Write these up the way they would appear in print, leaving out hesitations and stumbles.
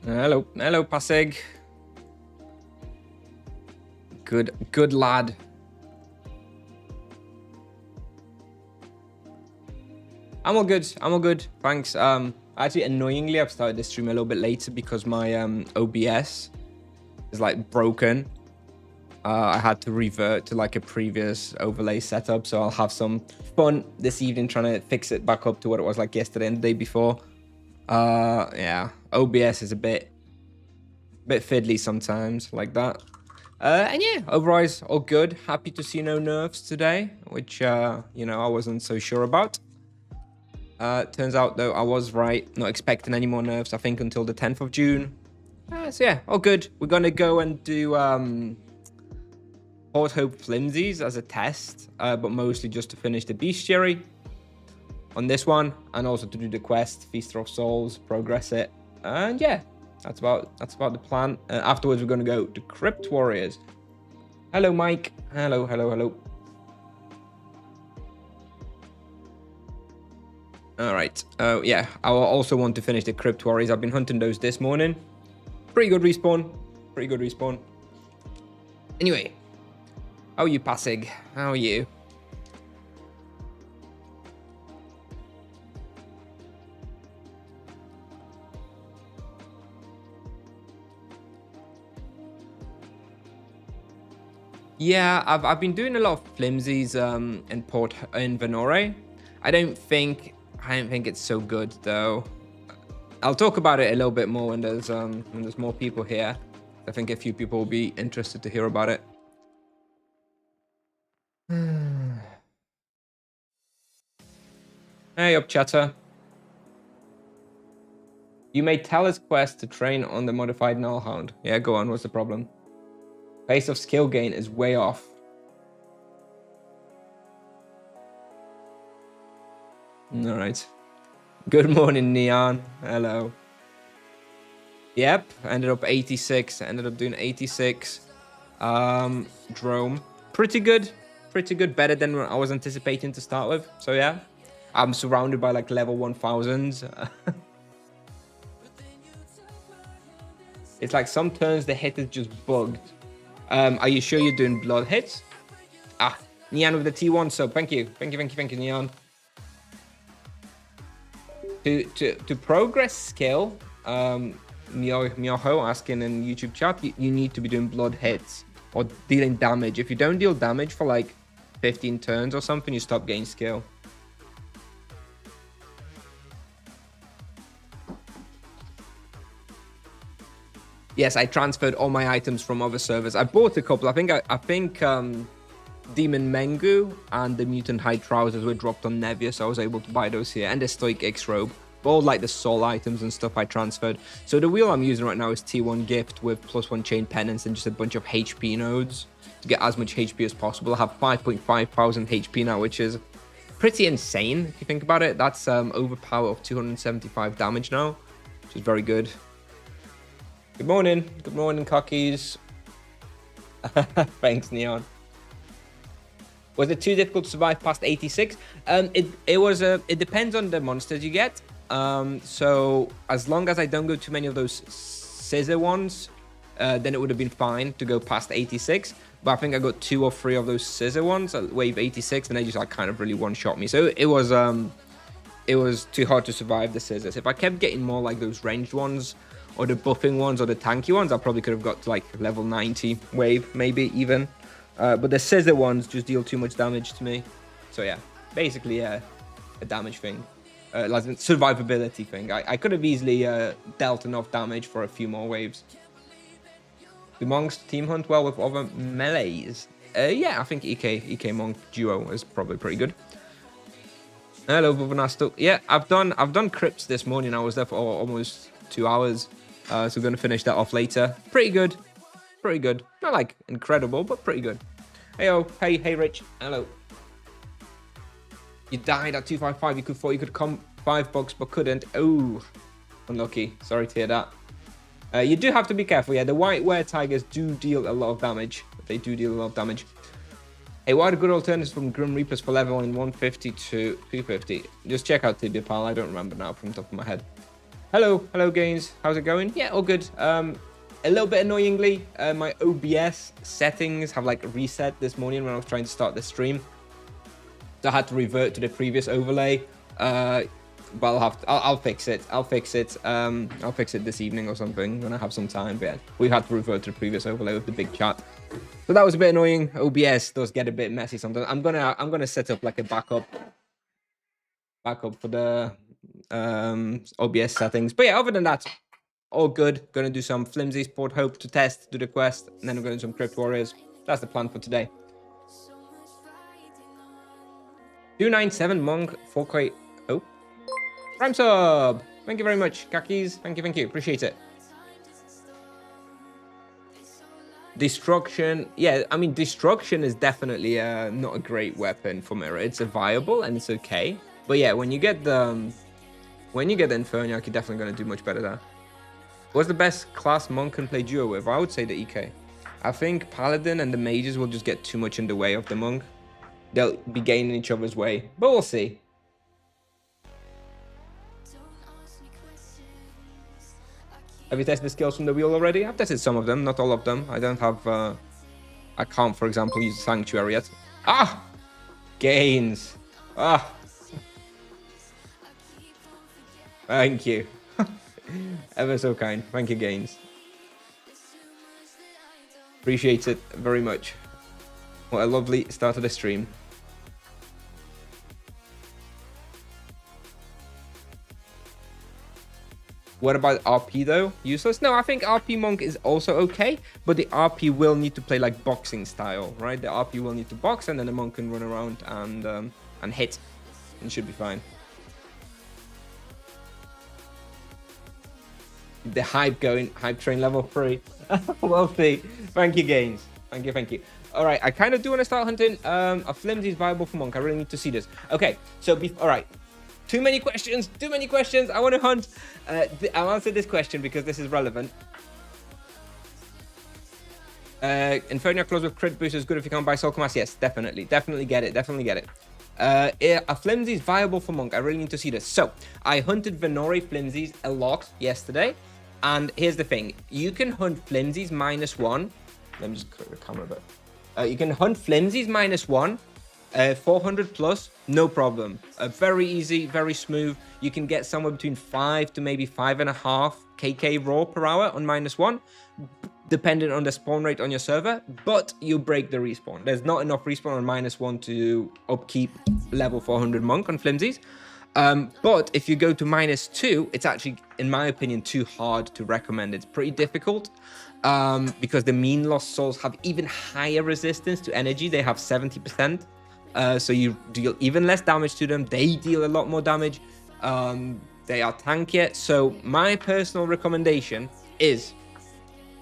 Hello, Pasig. Good lad. I'm all good. Thanks. Actually, annoyingly, I've started this stream a little bit later because my OBS is like broken. I had to revert to like a previous overlay setup, so I'll have some fun this evening trying to fix it back up to what it was like yesterday and the day before. Yeah, OBS is a bit fiddly sometimes like that. And yeah, otherwise all good. Happy to see no nerfs today, which I wasn't so sure about. Turns out though I was right, not expecting any more nerfs I think until the 10th of June. So yeah, all good. We're gonna go and do Port Hope Flimsies as a test, but mostly just to finish the bestiary on this one, and also to do the quest, Feaster of Souls, progress it, and yeah, that's about the plan. Afterwards, we're gonna go to Crypt Warriors. Hello, Mike. Hello. All right. Yeah, I also want to finish the Crypt Warriors. I've been hunting those this morning. Pretty good respawn. Anyway, how are you, Pasig? How are you? Yeah, I've been doing a lot of Flimsies in Venore. I don't think it's so good though. I'll talk about it a little bit more when there's more people here. I think a few people will be interested to hear about it. Hey up, chatter. You made Talus quest to train on the modified Nullhound. Yeah, go on. What's the problem? Pace of skill gain is way off. All right. Good morning, Neon. Hello. Yep, ended up 86. Ended up doing 86. Drome. Pretty good. Better than what I was anticipating to start with. So yeah, I'm surrounded by like level 1000s. It's like some turns the hit is just bugged. Are you sure you're doing blood hits? Ah, Neon with the T1 sub. Thank you, Neon. To progress skill, Mioho asking in YouTube chat, you need to be doing blood hits or dealing damage. If you don't deal damage for like 15 turns or something, you stop getting skill. Yes, I transferred all my items from other servers. I bought a couple. I think Demon Mengu and the Mutant Hide Trousers were dropped on Nevia, so I was able to buy those here. And the Stoic X Robe. All like the soul items and stuff I transferred. So the wheel I'm using right now is T1 Gift with +1 Chain Penance and just a bunch of HP nodes to get as much HP as possible. I have 5,500 HP now, which is pretty insane if you think about it. That's overpower of 275 damage now, which is very good. Good morning, cockies. Thanks, Neon. Was it too difficult to survive past 86? It depends on the monsters you get. So as long as I don't go too many of those scissor ones, then it would have been fine to go past 86. But I think I got 2 or 3 of those scissor ones at wave 86, and they just like kind of really one-shot me. So it was too hard to survive the scissors. If I kept getting more like those ranged ones, or the buffing ones, or the tanky ones, I probably could have got to like level 90 wave, maybe even. But the scissor ones just deal too much damage to me. So yeah, basically a damage thing. Like a survivability thing. I could have easily dealt enough damage for a few more waves. Do monks team hunt well with other melees? Yeah, I think EK monk duo is probably pretty good. Hello, Vuvanasto. Yeah, I've done crypts this morning. I was there for almost 2 hours. So we're going to finish that off later. Pretty good. Not like incredible, but pretty good. Hey, Rich. Hello. You died at 255. You thought you could come $5, but couldn't. Oh, unlucky. Sorry to hear that. You do have to be careful. Yeah, the white were-tigers do deal a lot of damage. They do deal a lot of damage. Hey, what are good alternatives from Grim Reapers for level in 150 to 250? Just check out Tibia, pal. I don't remember now from the top of my head. Hello, Gaines. How's it going? Yeah, all good. A little bit annoyingly, my OBS settings have like reset this morning when I was trying to start the stream. So I had to revert to the previous overlay. But I'll fix it. I'll fix it this evening or something when I have some time. But yeah, we had to revert to the previous overlay with the big chat. So that was a bit annoying. OBS does get a bit messy sometimes. I'm gonna set up like a backup for the OBS settings. But yeah, other than that, all good. Gonna do some Flimsies, Port Hope to test, do the quest, and then I'm gonna do some Crypt Warriors. That's the plan for today. 297 Monk 4K. Oh, Prime sub. Thank you very much, Kakis. Thank you. Appreciate it. Destruction. Yeah, I mean, destruction is definitely not a great weapon for Mirror. It's a viable and it's okay. But yeah, when you get the Inferniac, you're definitely gonna do much better there. What's the best class Monk can play duo with? I would say the EK. I think Paladin and the mages will just get too much in the way of the Monk. They'll be gaining each other's way, but we'll see. Have you tested the skills from the wheel already? I've tested some of them, not all of them. I don't have... I can't, for example, use Sanctuary yet. Ah! Gains. Ah! Thank you. Ever so kind. Thank you, Gains. Appreciate it very much. What a lovely start of the stream. What about RP though? Useless? No, I think RP Monk is also okay, but the RP will need to play like boxing style, right? The RP will need to box, and then the Monk can run around and hit, and should be fine. The hype train level 3. We'll see. Thank you, Gains. Thank you. All right, I kind of do want to start hunting a Flimsy is viable for Monk. I really need to see this. Okay, so all right. Too many questions. I want to hunt. I'll answer this question because this is relevant. Infernia close with crit boost is good if you can't buy Soul Commass. Yes, definitely get it. A Flimsy is viable for Monk. I really need to see this. So I hunted Venori Flimsies a lot yesterday, and here's the thing: you can hunt Flimsies -1. Let me just clear the camera a bit. You can hunt Flimsies -1. 400 plus, no problem. Very easy, very smooth. You can get somewhere between 5 to maybe 5.5 KK raw per hour on -1, depending on the spawn rate on your server, but you break the respawn. There's not enough respawn on -1 to upkeep level 400 Monk on Flimsies. But if you go to -2, it's actually, in my opinion, too hard to recommend. It's pretty difficult because the mean lost souls have even higher resistance to energy. They have 70%. So you deal even less damage to them. They deal a lot more damage. They are tankier. So my personal recommendation is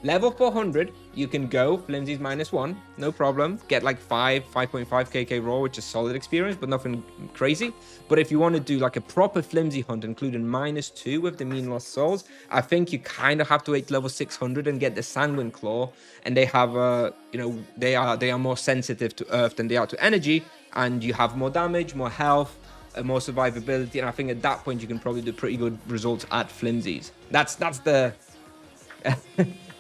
level 400. You can go Flimsies -1, no problem. Get like 5.5 KK raw, which is solid experience, but nothing crazy. But if you want to do like a proper Flimsy hunt, including -2 with the mean lost souls, I think you kind of have to wait to level 600 and get the Sanguine Claw. And they have they are more sensitive to earth than they are to energy. And you have more damage, more health, more survivability, and I think at that point you can probably do pretty good results at Flimsies. That's the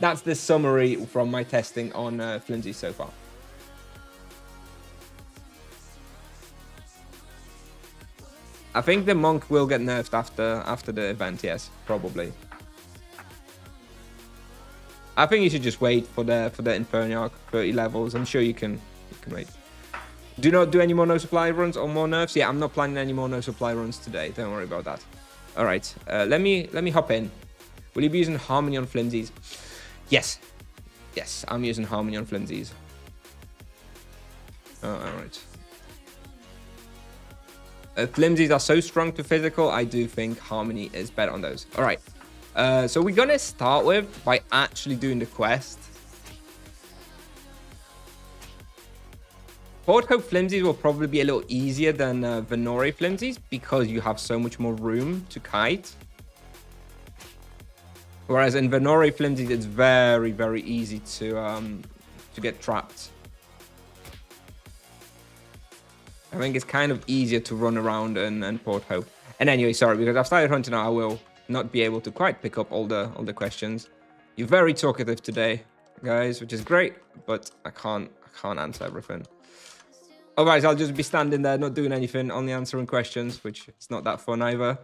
that's the summary from my testing on Flimsies so far. I think the Monk will get nerfed after the event. Yes, probably. I think you should just wait for the Inferniac 30 levels. I'm sure you can wait. Do not do any more no supply runs or more nerfs. Yeah, I'm not planning any more no supply runs today. Don't worry about that. All right, let me hop in. Will you be using Harmony on Flimsies? Yes, I'm using Harmony on Flimsies. Oh, all right. Flimsies are so strong to physical. I do think Harmony is better on those. All right. So we're gonna start with by actually doing the quest. Port Hope Flimsies will probably be a little easier than Venori Flimsies because you have so much more room to kite. Whereas in Venori Flimsies, it's very, very easy to get trapped. I think it's kind of easier to run around and Port Hope. And anyway, sorry, because I've started hunting now, I will not be able to quite pick up all the questions. You're very talkative today, guys, which is great, but I can't answer everything. Otherwise, I'll just be standing there, not doing anything, only answering questions, which is not that fun either.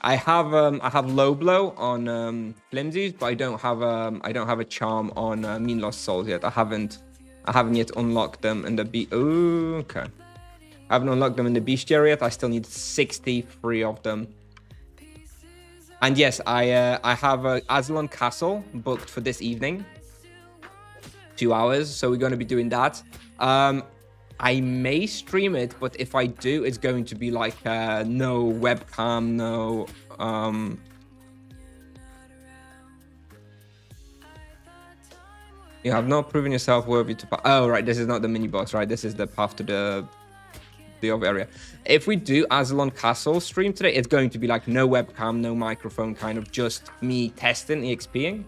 I have low blow on Flimsies, but I don't have a charm on Mean Lost Souls yet. I haven't yet unlocked them in the Ooh, okay. I haven't unlocked them in the bestiary yet. I still need 63 of them. And yes, I have a Aslan Castle booked for this evening. 2 hours, so we're going to be doing that. I may stream it, but if I do, it's going to be like no webcam, no you have not proven yourself worthy to oh right, this is not the mini boss, right? This is the path to the other area. If we do Aslan Castle stream today, it's going to be like no webcam, no microphone, kind of just me testing EXPing.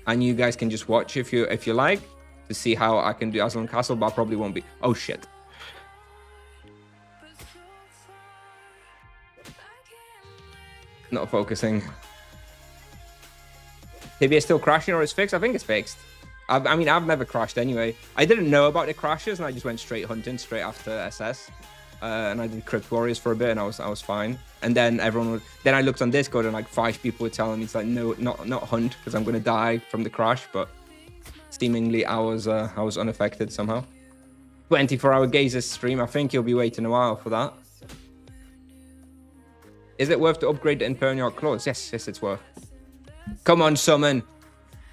And you guys can just watch if you like, to see how I can do Aslan Castle, but I probably won't be. Oh shit. Not focusing. Maybe it's still crashing or it's fixed? I think it's fixed. I mean, I've never crashed anyway. I didn't know about the crashes and I just went straight hunting straight after SS. And I did Crypt Warriors for a bit and I was fine. And then then I looked on Discord and like 5 people were telling me it's like, no, not hunt because I'm going to die from the crash. But seemingly I was unaffected somehow. 24-hour Gazers stream. I think you'll be waiting a while for that. Is it worth to upgrade the Infernal Claws? Yes, it's worth. Come on, summon.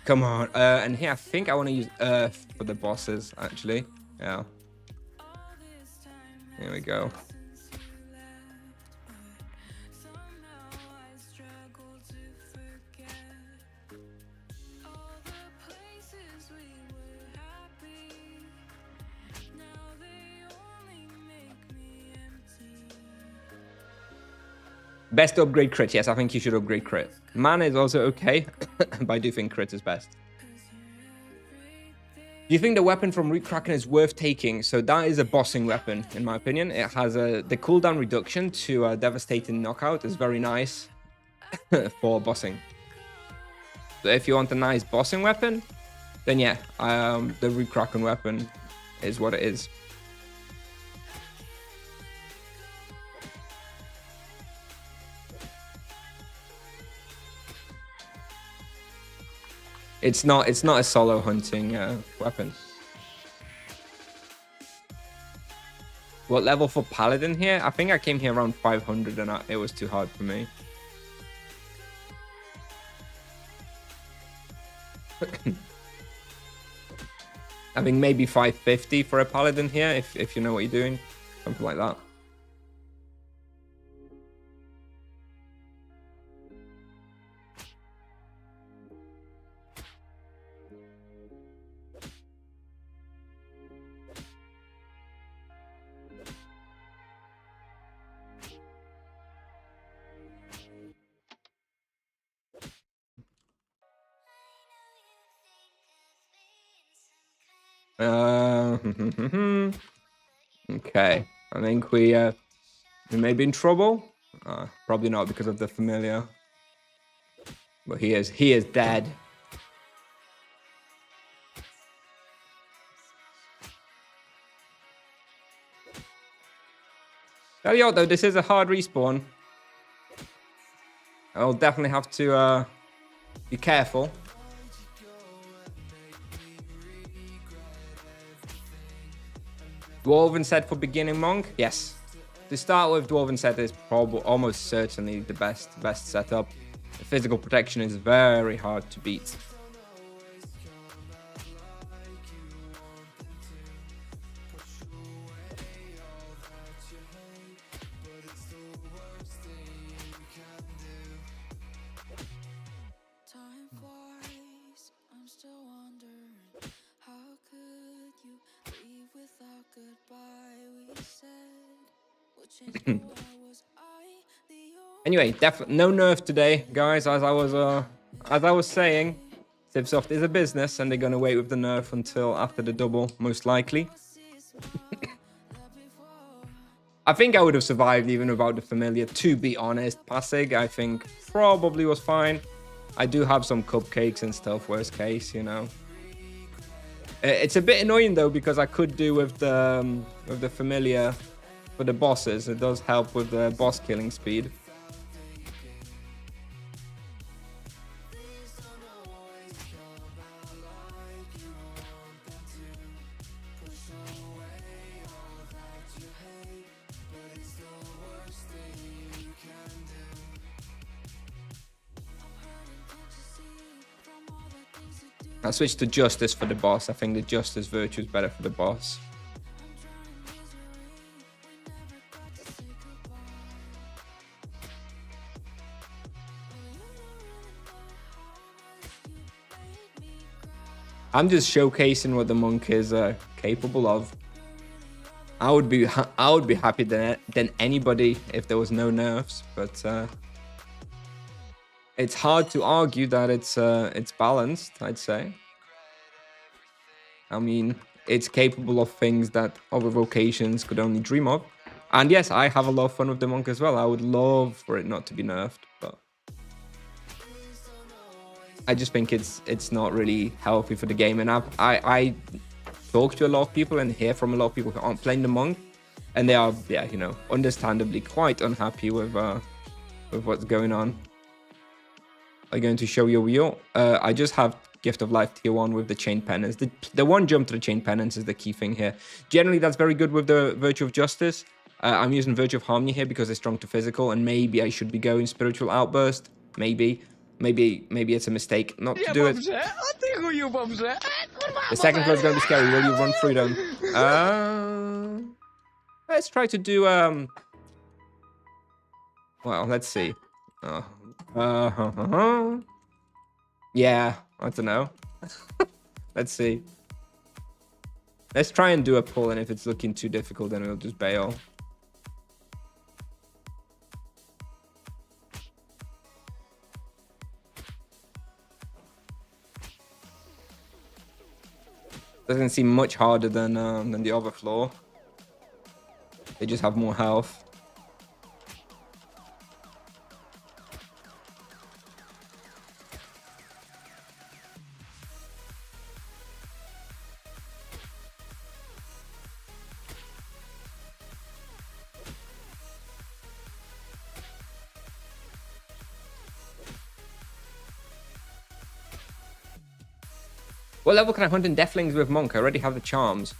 Come on. And here I think I want to use Earth for the bosses, actually. Yeah. Here we go. Best to upgrade crit. Yes, I think you should upgrade crit. Mana is also okay, but I do think crit is best. Do you think the weapon from Root Kraken is worth taking? So that is a bossing weapon, in my opinion. It has the cooldown reduction to a devastating knockout is very nice for bossing. So if you want a nice bossing weapon, then yeah, the Root Kraken weapon is what it is. It's not a solo hunting weapon. What level for Paladin here? I think I came here around 500 and it was too hard for me. I think maybe 550 for a Paladin here, if you know what you're doing. Something like that. Okay, I think we may be in trouble. Probably not because of the familiar, but he is dead. Tell you what, though, this is a hard respawn. I'll definitely have to be careful. Dwarven set for beginning monk? Yes. To start with, Dwarven set is probably almost certainly the best setup. The physical protection is very hard to beat. Anyway, definitely no nerf today, guys. As I was saying, Civsoft is a business, and they're gonna wait with the nerf until after the double, most likely. I think I would have survived even without the familiar. To be honest, Passig, I think probably was fine. I do have some cupcakes and stuff. Worst case, you know. It's a bit annoying though because I could do with the familiar for the bosses. It does help with the boss killing speed. I'll switch to Justice for the boss. I think the Justice virtue is better for the boss. I'm just showcasing what the monk is capable of. I would be happy than anybody if there was no nerfs, but it's hard to argue that it's balanced, I'd say. I mean, it's capable of things that other vocations could only dream of. And yes, I have a lot of fun with the monk as well. I would love for it not to be nerfed, but I just think it's not really healthy for the game. And I talk to a lot of people and hear from a lot of people who aren't playing the monk, and they are, yeah, you know, understandably quite unhappy with what's going on. I'm going to show you a wheel. I just have Gift of Life tier 1 with the Chain Penance. The one jump to the Chain Penance is the key thing here. Generally, that's very good with the Virtue of Justice. I'm using Virtue of Harmony here because it's strong to physical, and maybe I should be going Spiritual Outburst. Maybe it's a mistake not to do it. The second floor is going to be scary. Will you run through them? Let's try to do... Well, let's see. Yeah, I don't know. Let's see. Let's try and do a pull, and if it's looking too difficult, then we'll just bail. Doesn't seem much harder than the other floor. They just have more health. What level can I hunt in Deathlings with Monk? I already have the charms.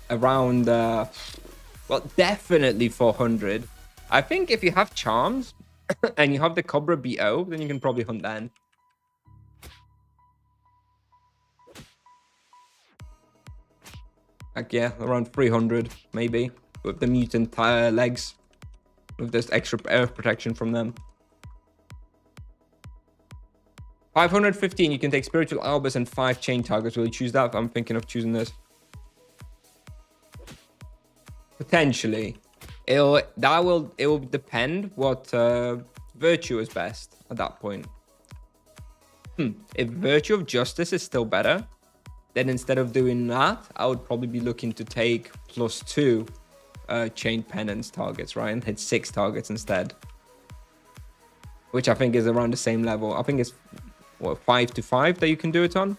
Around, well, definitely 400. I think if you have charms and you have the Cobra BO, then you can probably hunt then. Like, yeah, around 300, maybe. With the mutant legs. With this extra earth protection from them. 515, you can take Spiritual Albus and 5 chain targets. Will you choose that? I'm thinking of choosing this. Potentially. It will depend what virtue is best at that point. If Virtue of Justice is still better, then instead of doing that, I would probably be looking to take +2 chain penance targets, right? And hit 6 targets instead. Which I think is around the same level. I think it's, what, 5 to 5 that you can do it on?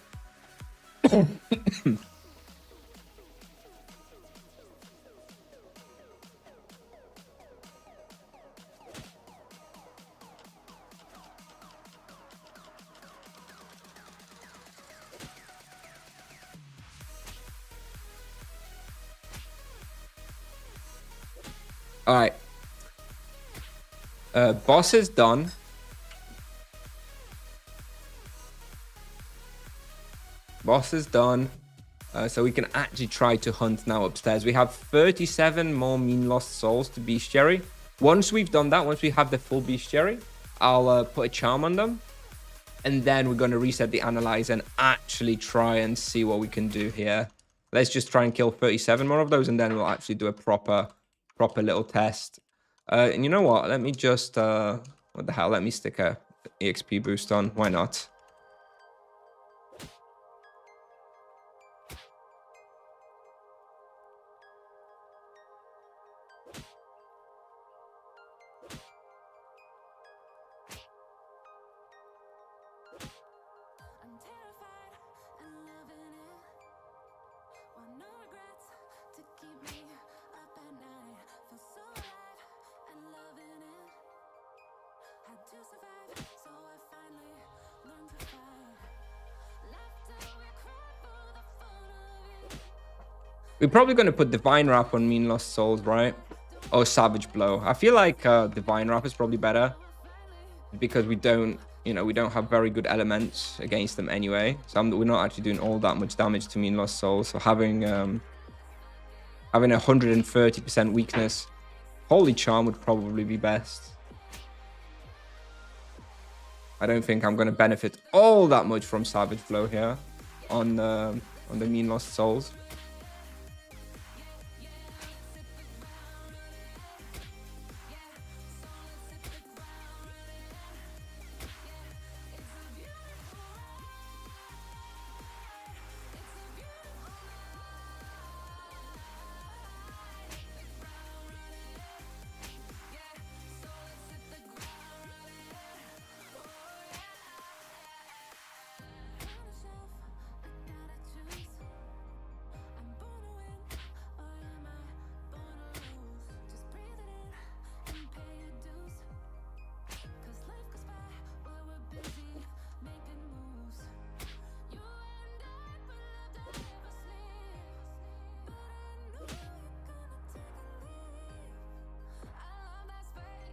All right. Boss is done. Boss is done. So we can actually try to hunt now upstairs. We have 37 more Mean Lost Souls to Bestiary. Once we've done that, once we have the full Bestiary, I'll put a charm on them. And then we're going to reset the analyzer and actually try and see what we can do here. Let's just try and kill 37 more of those, and then we'll actually do a proper little test. And you know what? Let me just, what the hell? Let me stick a EXP boost on. Why not? We're probably going to put Divine Wrap on Mean Lost Souls, right? Or Savage Blow. I feel like Divine Wrap is probably better because we don't, you know, we don't have very good elements against them anyway. So we're not actually doing all that much damage to Mean Lost Souls. So having 130% weakness, Holy Charm would probably be best. I don't think I'm going to benefit all that much from Savage Blow here on the Mean Lost Souls.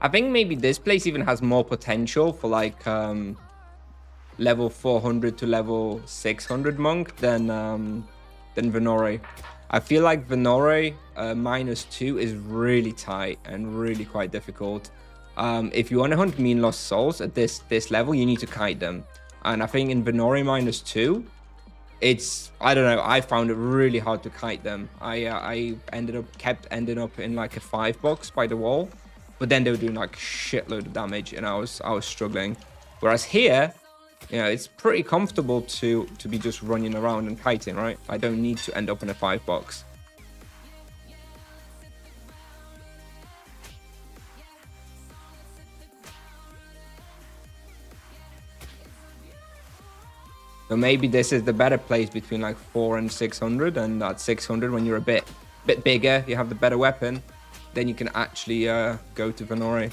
I think maybe this place even has more potential for like level 400 to level 600 monk than Venore. I feel like Venore -2 is really tight and really quite difficult. If you want to hunt Mean Lost Souls at this level, you need to kite them. And I think in Venore -2, it's, I don't know, I found it really hard to kite them. I kept ending up in like a 5-box by the wall. But then they were doing like shitload of damage, and I was struggling. Whereas here, you know, it's pretty comfortable to be just running around and kiting, right? I don't need to end up in a 5-box. So maybe this is the better place between like 400 and 600, and at 600, when you're a bit bigger, you have the better weapon. Then you can actually go to Venore.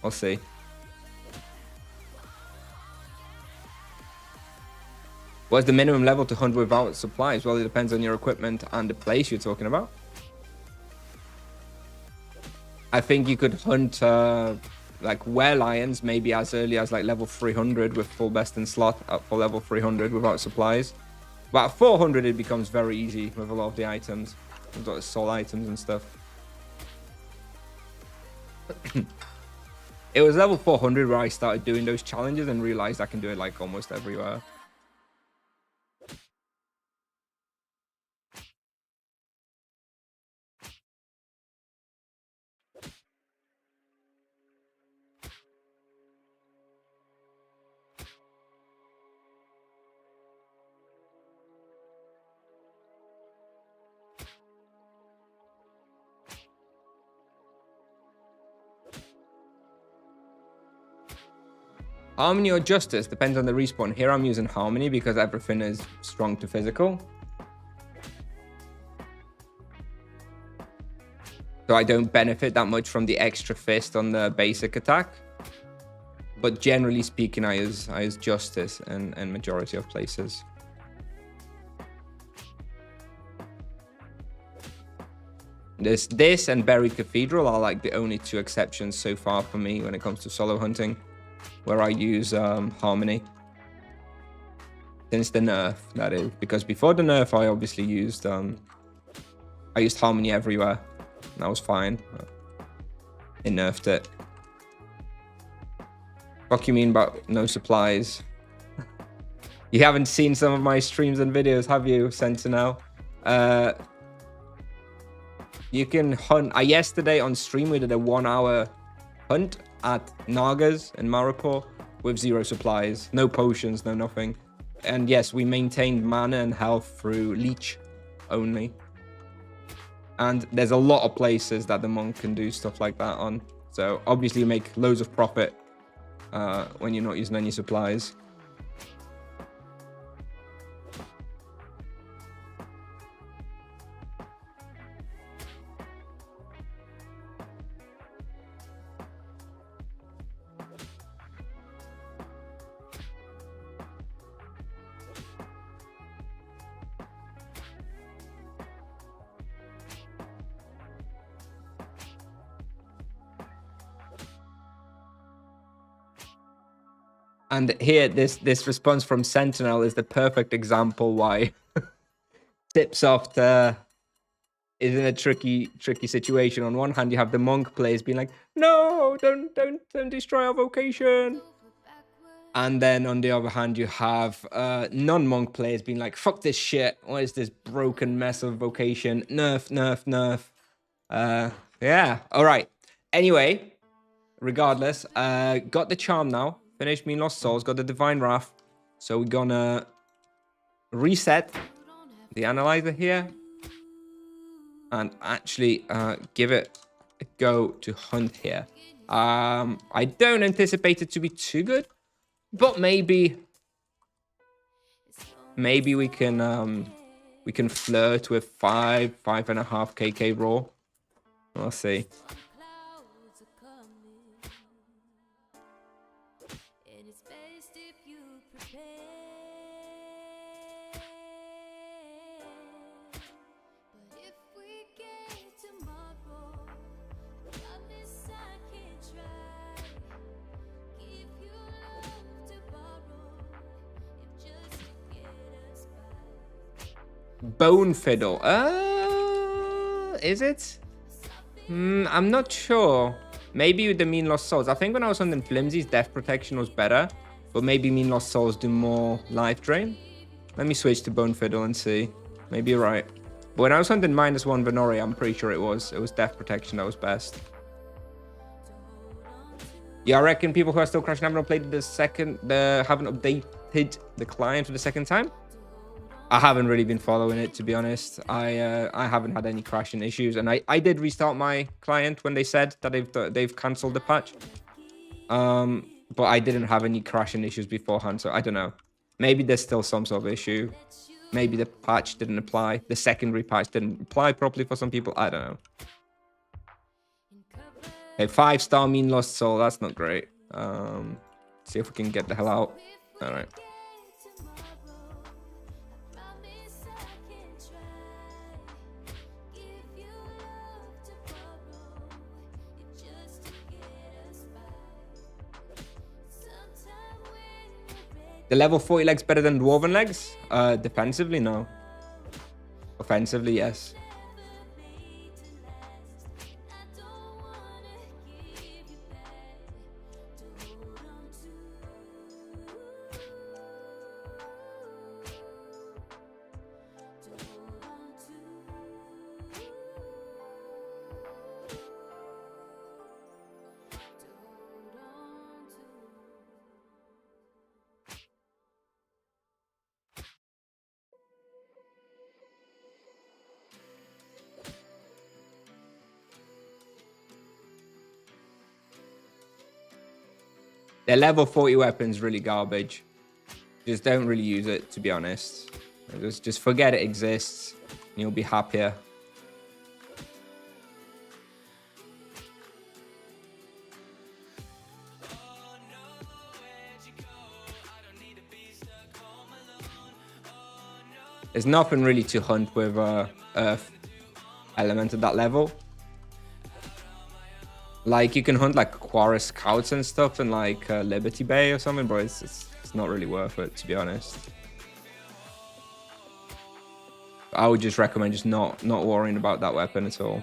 We'll see. What's the minimum level to hunt without supplies? Well, it depends on your equipment and the place you're talking about. I think you could hunt like were-lions maybe as early as like level 300 with full best in slot up for level 300 without supplies. But at 400 it becomes very easy with a lot of the items. We've got the soul items and stuff. It was level 400 where I started doing those challenges and realized I can do it like almost everywhere. Harmony or Justice, depends on the respawn. Here I'm using Harmony because everything is strong to physical. So I don't benefit that much from the extra fist on the basic attack. But generally speaking, I use Justice in majority of places. This and Buried Cathedral are like the only two exceptions so far for me when it comes to solo hunting, where I use Harmony. Since the nerf, that is. Because before the nerf, I obviously used Harmony everywhere. And that was fine. It nerfed it. What do you mean about no supplies? You haven't seen some of my streams and videos, have you, Sentinel? You can hunt. Yesterday on stream, we did a 1-hour hunt at Nagas in Maripur with 0 supplies, no potions, no nothing. And yes, we maintained mana and health through leech only. And there's a lot of places that the monk can do stuff like that on. So obviously you make loads of profit when you're not using any supplies. And here, this response from Sentinel is the perfect example why Tipsoft is in a tricky situation. On one hand, you have the monk players being like, "No, don't destroy our vocation," and then on the other hand, you have non-monk players being like, "Fuck this shit! What is this broken mess of vocation? Nerf, nerf, nerf." Yeah. All right. Anyway, regardless, got the charm now. Finished Mean Lost Souls, got the Divine Wrath. So we're gonna reset the analyzer here and actually give it a go to hunt here. I don't anticipate it to be too good, but maybe we can flirt with 5.5 KK raw. We'll see. Bone Fiddle. Is it? I'm not sure. Maybe with the Mean Lost Souls. I think when I was on the Flimsies, Death Protection was better. But maybe Mean Lost Souls do more life drain. Let me switch to Bone Fiddle and see. Maybe you're right. But when I was hunting -1 Venori, I'm pretty sure it was Death Protection that was best. Yeah, I reckon people who are still crashing haven't haven't updated the client for the second time. I haven't really been following it, to be honest. I haven't had any crashing issues, and I did restart my client when they said that they've cancelled the patch. But I didn't have any crashing issues beforehand, so I don't know. Maybe there's still some sort of issue. Maybe the patch didn't apply. The secondary patch didn't apply properly for some people. I don't know. Okay, 5-star Mean Lost Soul. That's not great. See if we can get the hell out. All right. The level 40 legs better than Dwarven legs? Defensively, no. Offensively, yes. The level 40 weapon's really garbage. Just don't really use it, to be honest. Just forget it exists, and you'll be happier. There's nothing really to hunt with Earth element at that level. Like, you can hunt like Quarry Scouts and stuff and like Liberty Bay or something, but it's not really worth it, to be honest. I would just recommend just not worrying about that weapon at all.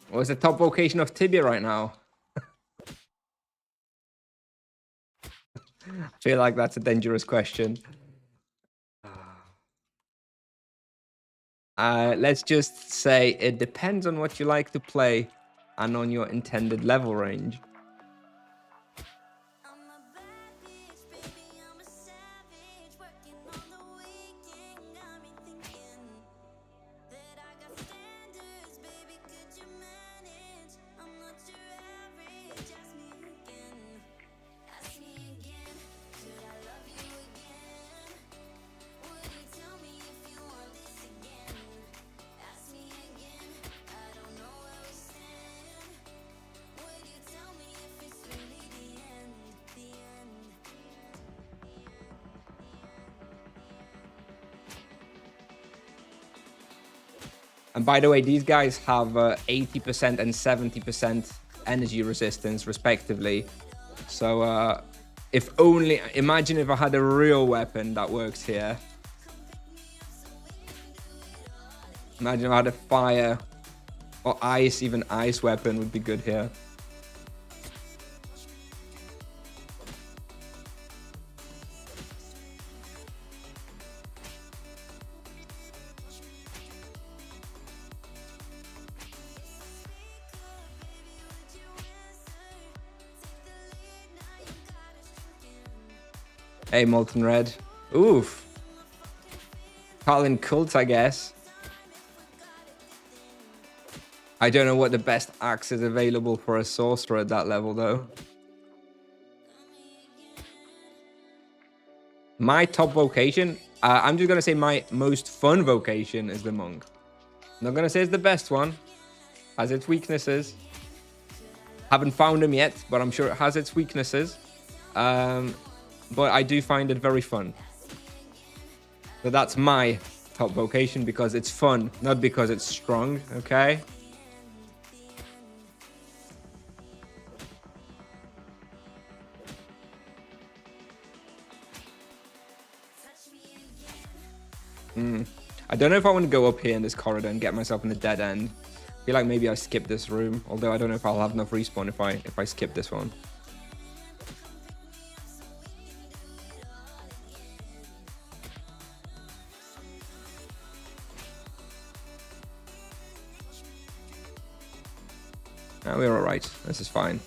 What's the top vocation of Tibia right now? I feel like that's a dangerous question. Let's just say it depends on what you like to play and on your intended level range. And by the way, these guys have 80% and 70% energy resistance, respectively. So if only, imagine if I had a real weapon that works here. Imagine if I had a fire or ice, even ice weapon would be good here. Hey, Molten Red. Oof. Calling Cult, I guess. I don't know what the best axe is available for a sorcerer at that level, though. My top vocation, I'm just going to say my most fun vocation is the Monk. I'm not going to say it's the best one. Has its weaknesses. Haven't found them yet, but I'm sure it has its weaknesses. But I do find it very fun. So that's my top vocation because it's fun, not because it's strong, okay? I don't know if I want to go up here in this corridor and get myself in the dead end. I feel like maybe I skip this room, although I don't know if I'll have enough respawn if I skip this one. No, we're alright. This is fine.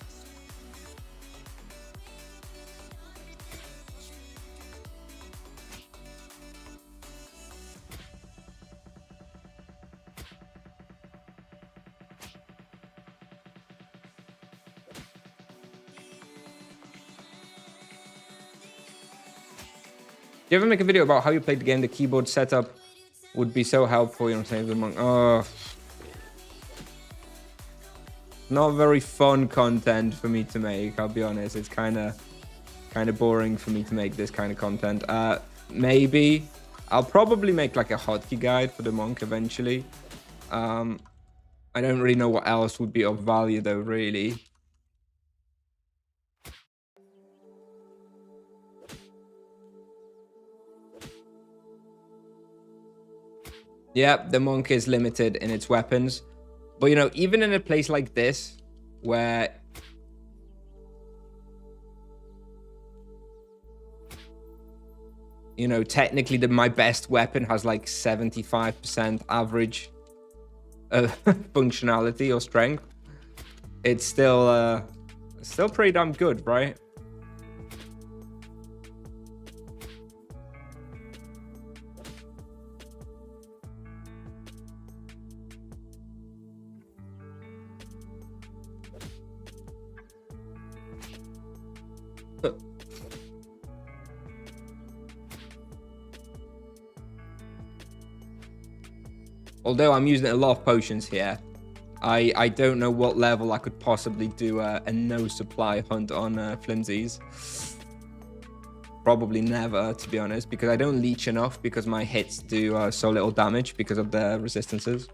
Do you ever make a video about how you played the game? The keyboard setup would be so helpful, you know, save the monk. Oh, not very fun content for me to make. I'll be honest. It's kind of boring for me to make this kind of content. Maybe I'll probably make like a hotkey guide for the monk eventually. I don't really know what else would be of value though, really. Yeah, the monk is limited in its weapons. But, you know, even in a place like this, where... You know, technically my best weapon has like 75% average functionality or strength. It's still pretty damn good, right? Although I'm using a lot of potions here, I don't know what level I could possibly do a no supply hunt on Flimsies. Probably never, to be honest, because I don't leech enough because my hits do so little damage because of the resistances.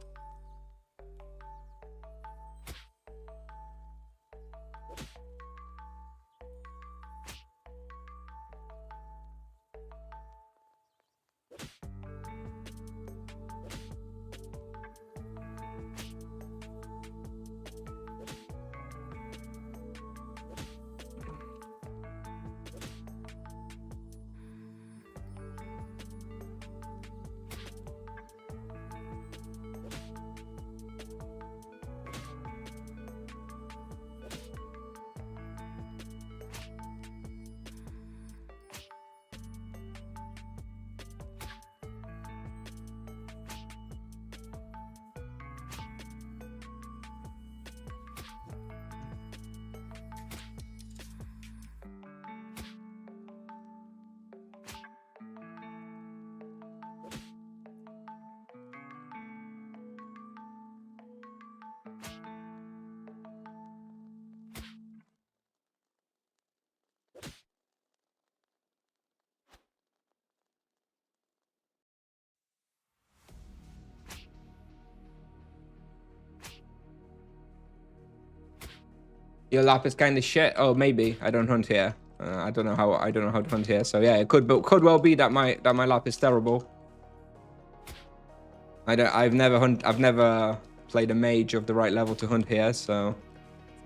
Your lap is kind of shit. Oh, maybe I don't hunt here. I don't know how to hunt here. So yeah, it could well be that my lap is terrible. I've never played a mage of the right level to hunt here, so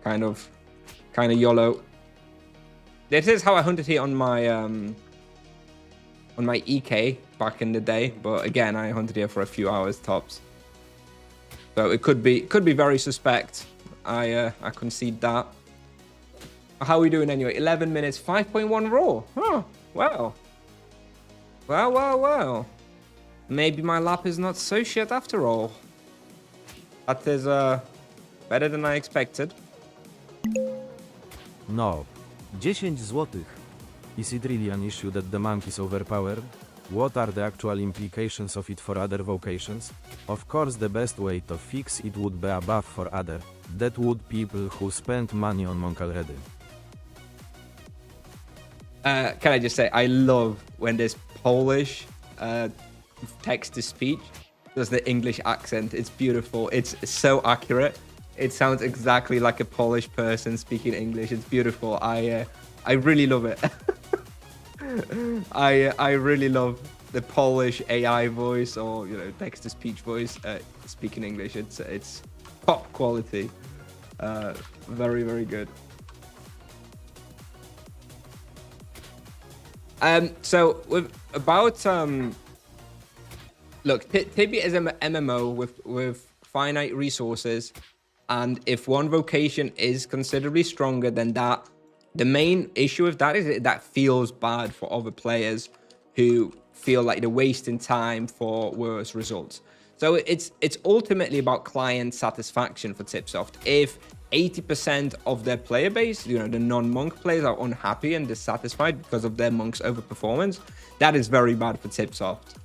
kind of YOLO. This is how I hunted here on my EK back in the day, but again, I hunted here for a few hours tops. So it could be very suspect. I concede that. How are we doing anyway? 11 minutes, 5.1 raw. Huh. Wow. Well. Maybe my lap is not so shit after all. That is better than I expected. No. 10 złotych. Is it really an issue that the monk is overpowered? What are the actual implications of it for other vocations? Of course the best way to fix it would be a buff for other, that would people who spend money on monk already. Can I just say, I love when this Polish text-to-speech does the English accent. It's beautiful. It's so accurate. It sounds exactly like a Polish person speaking English. It's beautiful. I really love it. I really love the Polish AI voice, or text-to-speech voice speaking English. It's top quality. Very, very good. So look, Tibia is an MMO with finite resources, and if one vocation is considerably stronger than that, the main issue with that is that feels bad for other players who feel like they're wasting time for worse results. So it's ultimately about client satisfaction for Tipsoft. If 80% of their player base, the non-monk players, are unhappy and dissatisfied because of their monk's overperformance, that is very bad for Tipsoft.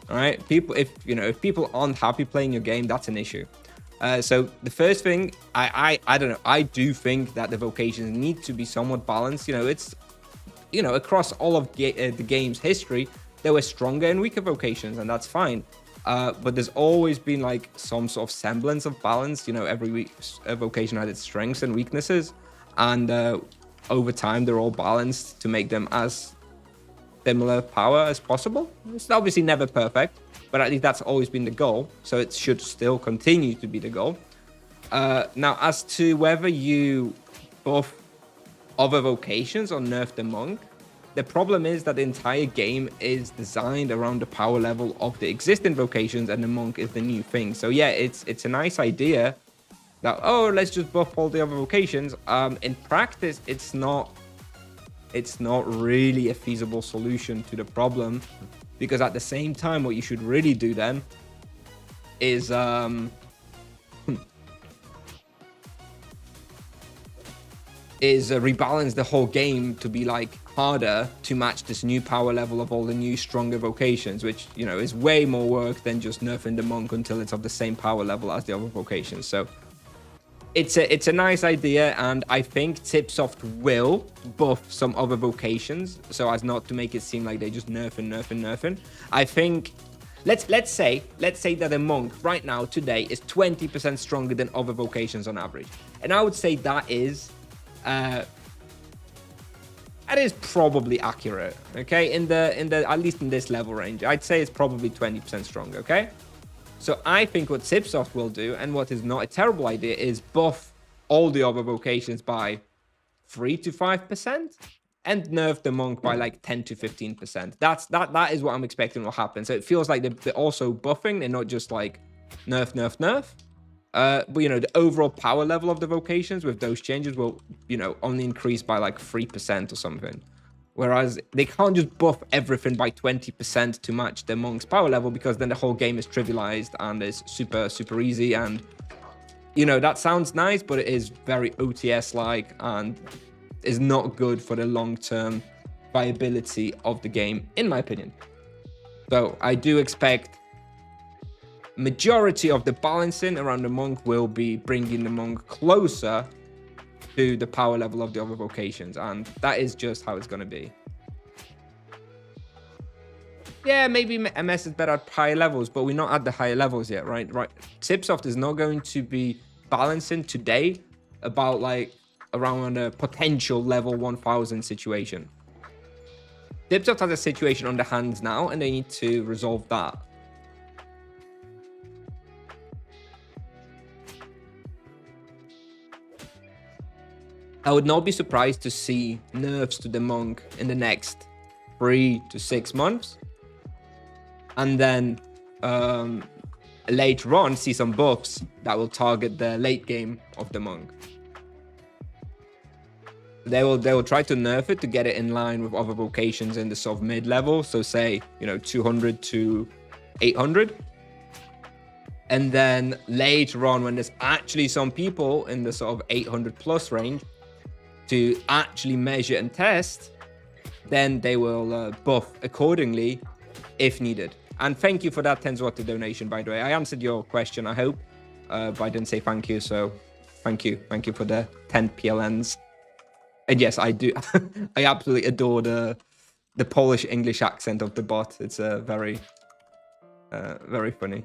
All right, if people aren't happy playing your game, that's an issue. So the first thing, I don't know, I do think that the vocations need to be somewhat balanced. It's across all of the game's history, there were stronger and weaker vocations, and that's fine. But there's always been like some sort of semblance of balance. Every week a vocation had its strengths and weaknesses, and over time they're all balanced to make them as similar power as possible. It's obviously never perfect, but at least that's always been the goal. So it should still continue to be the goal. Now, as to whether you buff other vocations or nerf the monk, the problem is that the entire game is designed around the power level of the existing vocations, and the monk is the new thing. So yeah, it's a nice idea that, let's just buff all the other vocations. In practice, it's not really a feasible solution to the problem, because at the same time, what you should really do then is rebalance the whole game to be like harder to match this new power level of all the new stronger vocations, which is way more work than just nerfing the monk until it's of the same power level as the other vocations. So it's a nice idea, and I think Tipsoft will buff some other vocations so as not to make it seem like they just nerfing. I think let's say that a monk right now today is 20% stronger than other vocations on average, and I would say that is probably accurate. Okay, in the at least in this level range, I'd say it's probably 20% stronger. Okay. So I think what Tipsoft will do, and what is not a terrible idea, is buff all the other vocations by 3 to 5% and nerf the monk by like 10 to 15%. That is what I'm expecting will happen. So it feels like they're also buffing. They're not just like nerf. But the overall power level of the vocations with those changes will only increase by like 3% or something. Whereas they can't just buff everything by 20% to match the monk's power level, because then the whole game is trivialized and is super easy. And, that sounds nice, but it is very OTS-like and is not good for the long-term viability of the game, in my opinion. So I do expect majority of the balancing around the monk will be bringing the monk closer to the power level of the other vocations, and that is just how it's going to be. Yeah, maybe MS is better at higher levels, but we're not at the higher levels yet, right? Tipsoft is not going to be balancing today about like around a potential level 1000 situation. Dipsoft has a situation on their hands now, and they need to resolve that. I would not be surprised to see nerfs to the monk in the next 3 to 6 months. And then later on, see some buffs that will target the late game of the monk. They will try to nerf it to get it in line with other vocations in the sort of mid level. So say, 200 to 800. And then later on, when there's actually some people in the sort of 800 plus range to actually measure and test, then they will buff accordingly if needed. And thank you for that 10 zloty donation, by the way. I answered your question, I hope, but I didn't say thank you. So thank you for the 10 PLNs. And yes, I do. I absolutely adore the Polish English accent of the bot. It's very funny.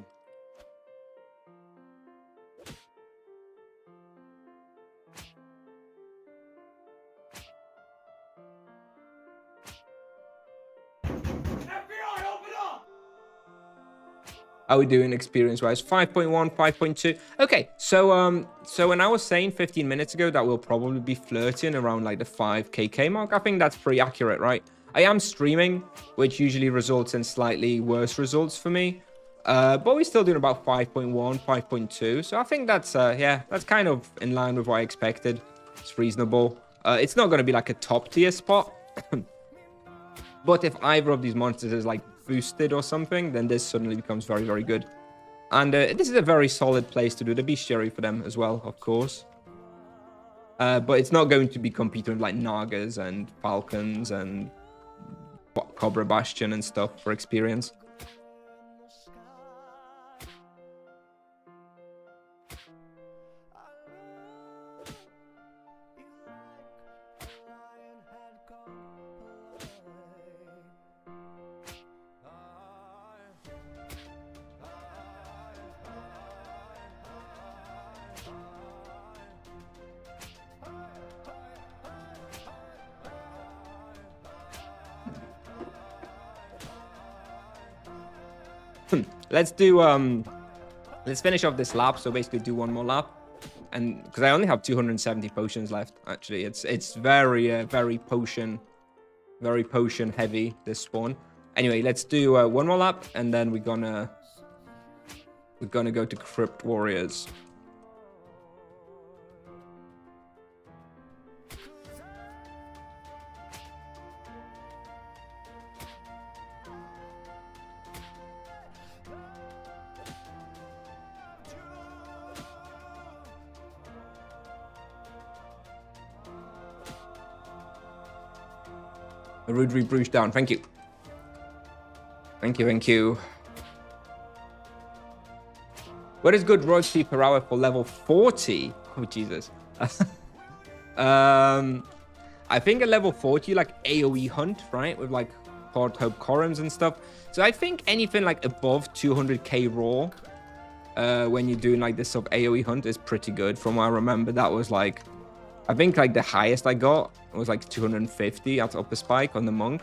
How are we doing experience-wise? 5.1, 5.2. Okay, so when I was saying 15 minutes ago that we'll probably be flirting around like the 5kk mark, I think that's pretty accurate, right? I am streaming, which usually results in slightly worse results for me. But we're still doing about 5.1, 5.2. So I think that's, that's kind of in line with what I expected. It's reasonable. It's not going to be like a top tier spot. But if either of these monsters is like boosted or something, then this suddenly becomes very, very good. And this is a very solid place to do the bestiary for them as well, of course. But it's not going to be competing with like Nagas and Falcons and Cobra Bastion and stuff for experience. Let's finish off this lap. So basically do one more lap, and because I only have 270 potions left, actually, it's very potion heavy, this spawn. Anyway, let's do one more lap, and then we're gonna go to Crypt Warriors. A rude rebrush down. Thank you. Thank you. What is good royalty per hour for level 40? Oh, Jesus. I think at level 40, like AoE hunt, right? With like Horde Hope Corums and stuff. So I think anything like above 200k raw, when you're doing like this sort of AoE hunt, is pretty good. From what I remember, that was like, I think like the highest I got was like 250 at upper spike on the monk.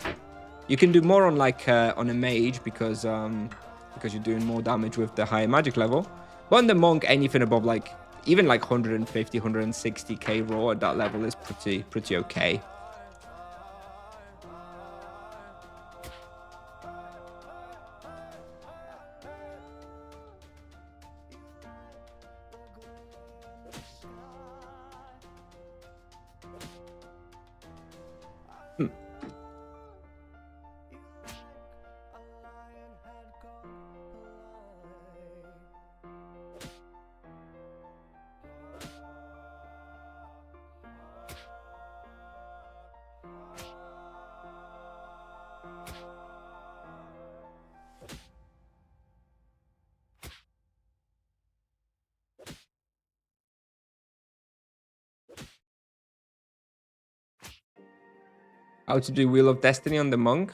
You can do more on like on a mage because you're doing more damage with the higher magic level. But on the monk, anything above like even like 150, 160k raw at that level is pretty okay. How to do Wheel of Destiny on the monk?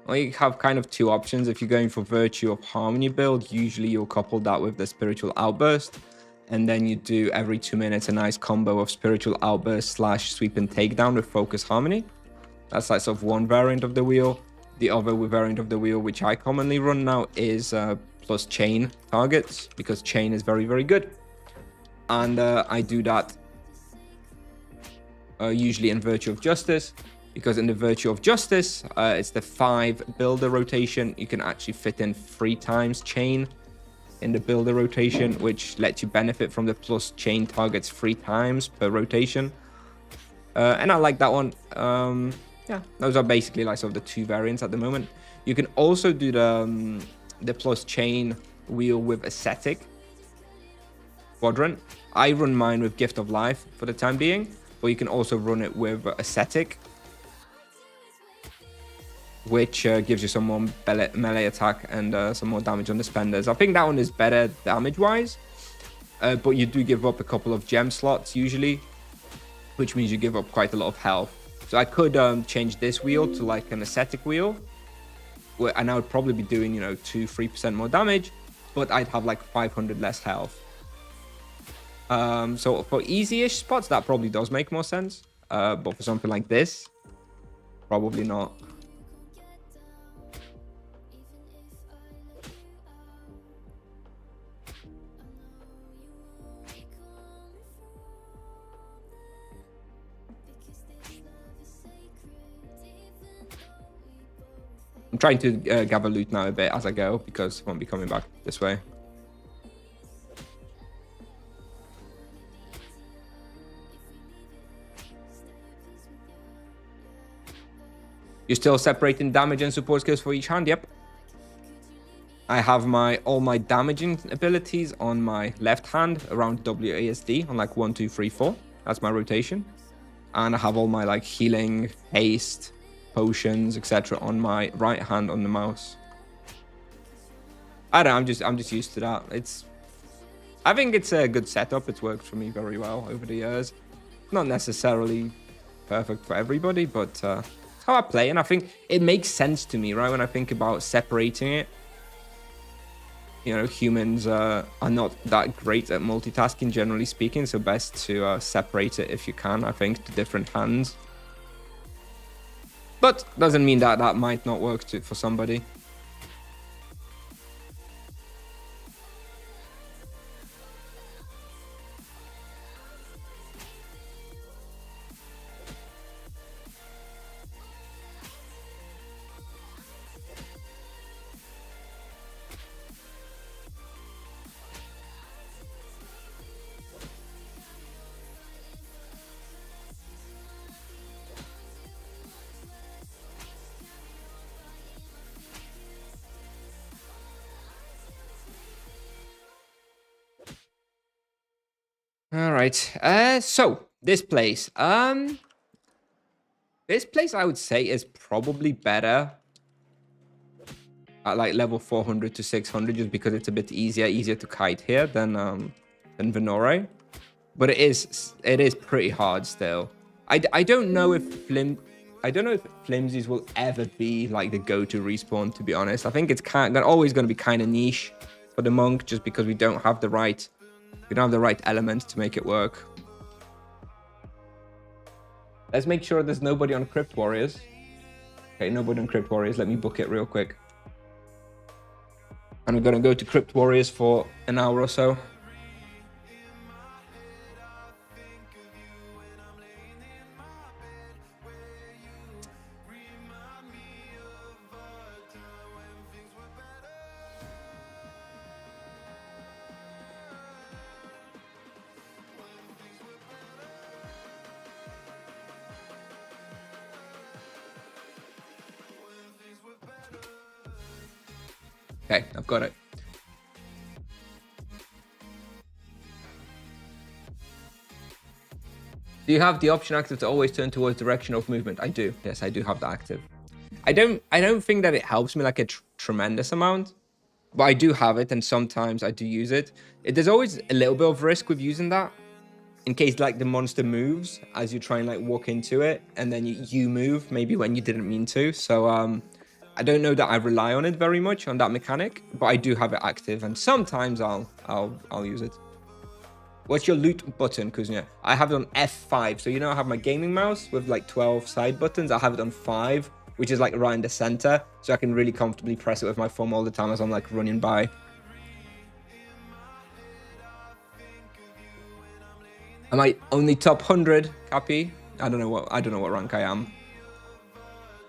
Well, you have kind of two options. If you're going for Virtue of Harmony build, usually you'll couple that with the Spiritual Outburst. And then you do every 2 minutes a nice combo of spiritual outburst / sweep and takedown with focus harmony. That's like sort of one variant of the wheel. The other variant of the wheel, which I commonly run now, is plus chain targets, because chain is very, very good. And I do that usually in Virtue of Justice, because in the Virtue of Justice, it's the 5 builder rotation. You can actually fit in 3 times chain in the builder rotation, which lets you benefit from the plus chain targets 3 times per rotation. And I like that one. Yeah, those are basically like sort of the 2 variants at the moment. You can also do the plus chain wheel with ascetic quadrant. I run mine with Gift of Life for the time being, but you can also run it with ascetic, which gives you some more melee attack and some more damage on the spenders. I think that one is better damage-wise, but you do give up a couple of gem slots usually, which means you give up quite a lot of health. So I could change this wheel to like an ascetic wheel, and I would probably be doing, 2-3% more damage, but I'd have like 500 less health. So for easy-ish spots, that probably does make more sense. But for something like this, probably not. I'm trying to gather loot now a bit as I go, because I won't be coming back this way. You're still separating damage and support skills for each hand? Yep. I have all my damaging abilities on my left hand around WASD on like 1, 2, 3, 4. That's my rotation. And I have all my like healing, haste, potions, etc. on my right hand on the mouse. I don't know, I'm just used to that. I think it's a good setup. It's worked for me very well over the years. Not necessarily perfect for everybody, but it's how I play, and I think it makes sense to me, right? When I think about separating it. Humans are not that great at multitasking, generally speaking, so best to separate it if you can, I think, to different hands. But doesn't mean that that might not work for somebody. All right. So this place. This place I would say is probably better at like level 400 to 600, just because it's a bit easier to kite here than Venore. But it is pretty hard still. I don't know if Flimsies will ever be like the go-to respawn, to be honest. I think it's always going to be kind of niche for the monk, just because we don't have the right element to make it work. Let's make sure there's nobody on Crypt Warriors. Okay, nobody on Crypt Warriors. Let me book it real quick. And we're going to go to Crypt Warriors for an hour or so. Okay, I've got it. Do you have the option active to always turn towards direction of movement? I do. Yes, I do have that active. I don't think that it helps me like a tremendous amount, but I do have it, and sometimes I do use it. There's always a little bit of risk with using that, in case like the monster moves as you try and like walk into it, and then you move maybe when you didn't mean to. So I don't know that I rely on it very much, on that mechanic, but I do have it active, and sometimes I'll use it. What's your loot button, Kusnier? I have it on F5. So, you know, I have my gaming mouse with like 12 side buttons. I have it on 5, which is like right in the center. So I can really comfortably press it with my thumb all the time as I'm like running by. Am I only top 100, Cappy? I don't know what rank I am.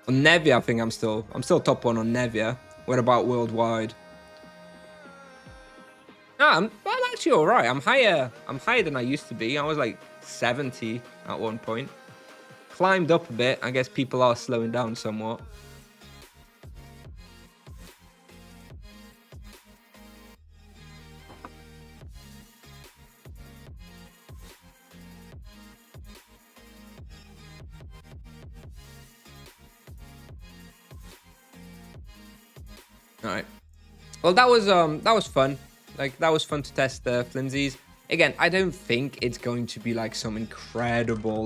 On Nevia, I think I'm still top 1 on Nevia. What about worldwide? I'm actually all right. I'm higher than I used to be. I was like 70 at one point. Climbed up a bit. I guess people are slowing down somewhat. All right. Well, that was fun. Like, that was fun to test the Flimsies. Again, I don't think it's going to be like some incredible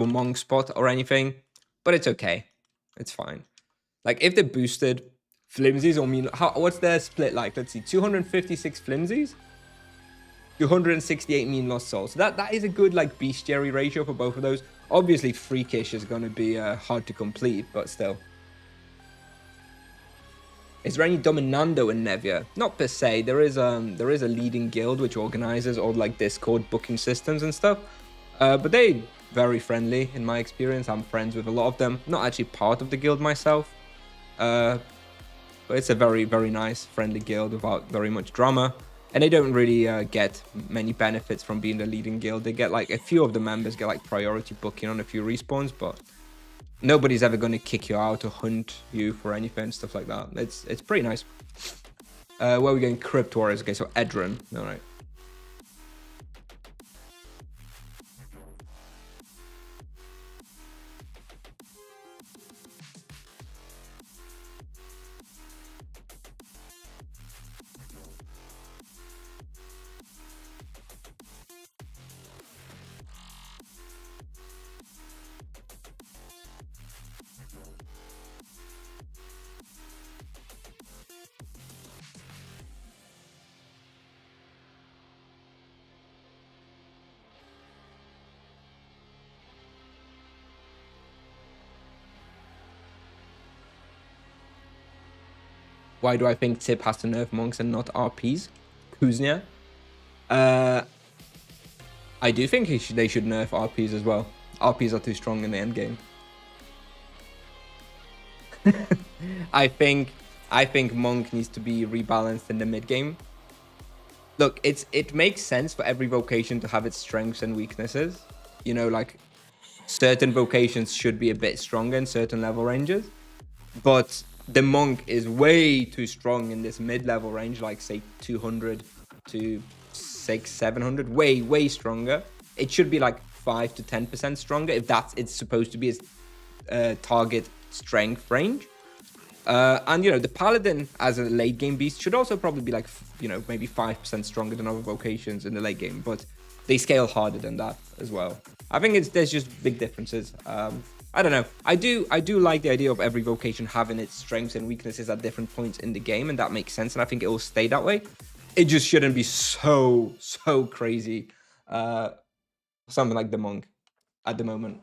monk spot or anything, but it's okay. It's fine. Like, if they're boosted, Flimsies or mean, what's their split like? Let's see, 256 Flimsies, 268 mean lost souls. So that is a good like bestiary ratio for both of those. Obviously, freakish is going to be hard to complete, but still. Is there any dominando in Nevia? Not per se. There is a leading guild which organizes all like Discord booking systems and stuff. But they very friendly in my experience. I'm friends with a lot of them. Not actually part of the guild myself. But it's a very, very nice, friendly guild without very much drama. And they don't really get many benefits from being the leading guild. They get like a few of the members get like priority booking on a few respawns, but nobody's ever going to kick you out or hunt you for anything, stuff like that. It's pretty nice. Where are we going? Crypt Warriors. Okay, so Edron. All right. Why do I think Tip has to nerf monks and not RPs? Kusnier? I do think they should nerf RPs as well. RPs are too strong in the end game. I think monk needs to be rebalanced in the mid game. Look, it makes sense for every vocation to have its strengths and weaknesses. You know, like certain vocations should be a bit stronger in certain level ranges, but the monk is way too strong in this mid-level range, like say 200 to 600-700, way stronger. It should be like 5 to 10% stronger if it's supposed to be its target strength range. And you know, the paladin as a late game beast should also probably be like, you know, maybe 5% stronger than other vocations in the late game, but they scale harder than that as well. I think there's just big differences. I don't know. I do like the idea of every vocation having its strengths and weaknesses at different points in the game, and that makes sense, and I think it will stay that way. It just shouldn't be so crazy. Something like the monk at the moment.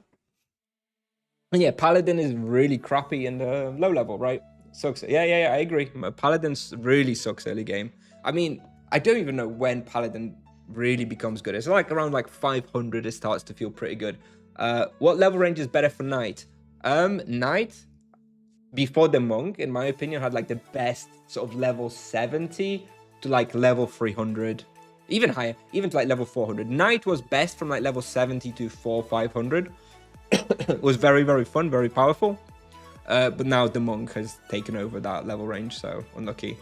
And yeah, paladin is really crappy in the low level, right? Sucks. Yeah, I agree. Paladin really sucks early game. I mean, I don't even know when paladin really becomes good. It's like around like 500 it starts to feel pretty good. What level range is better for knight? Knight before the monk, in my opinion, had like the best sort of level 70 to like level 300, even higher, even to like level 400. Knight was best from like level 70 to 500. Was very fun, very powerful. But now the monk has taken over that level range, so unlucky.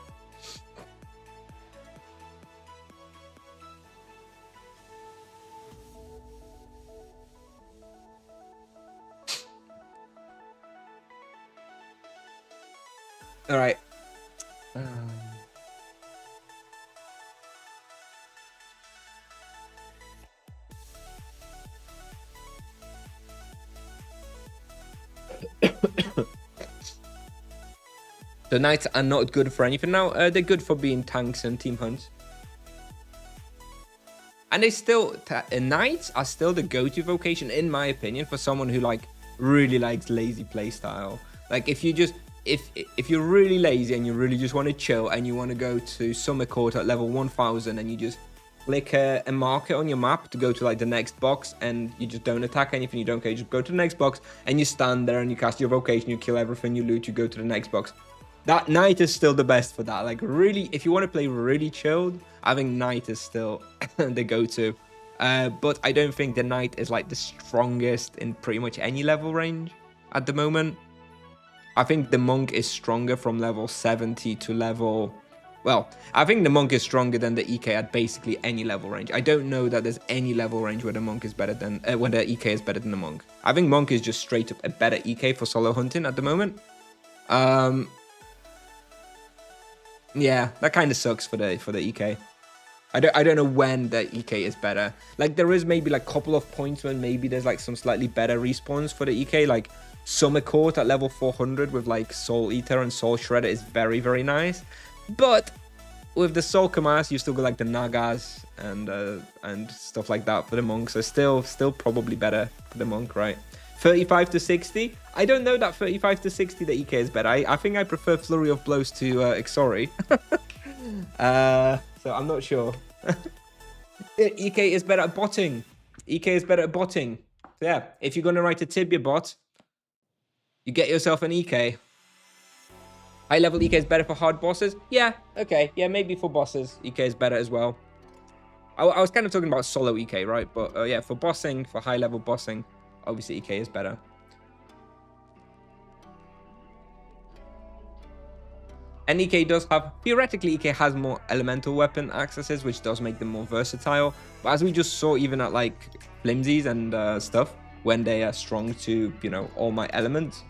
All right. The knights are not good for anything now. They're good for being tanks and team hunts. And they still, knights are still the go-to vocation, in my opinion, for someone who like really likes lazy playstyle. Like if you're really lazy and you really just want to chill and you want to go to Summer Court at level 1000 and you just click a marker on your map to go to like the next box and you just don't attack anything, you don't care, you just go to the next box and you stand there and you cast your vocation, you kill everything, you loot, you go to the next box. That knight is still the best for that. Like really, if you want to play really chilled, I think knight is still the go-to. But I don't think the knight is like the strongest in pretty much any level range at the moment. I think the monk is stronger from level 70 to level... Well, I think the monk is stronger than the EK at basically any level range. I don't know that there's any level range where the monk is better than... where the EK is better than the monk. I think monk is just straight up a better EK for solo hunting at the moment. Yeah, that kind of sucks for the EK. I don't know when the EK is better. Like there is maybe like a couple of points when maybe there's like some slightly better respawns for the EK. Like Summer Court at level 400 with like Soul Eater and Soul Shredder is very, very nice. But with the Soul Kamas, you still got like the Nagas and stuff like that for the monk. So still probably better for the monk, right? 35 to 60. I don't know that 35 to 60 the EK is better. I think I prefer Flurry of Blows to Ixori. So I'm not sure. EK is better at botting. EK is better at botting. So yeah, if you're going to write a Tibia bot, you get yourself an EK. High level EK is better for hard bosses? Yeah, okay. Yeah, maybe for bosses, EK is better as well. I was kind of talking about solo EK, right? But yeah, for bossing, for high level bossing, obviously EK is better. And EK does have, theoretically, EK has more elemental weapon accesses, which does make them more versatile. But as we just saw even at like Flimsies and stuff, when they are strong to, you know, all my elements,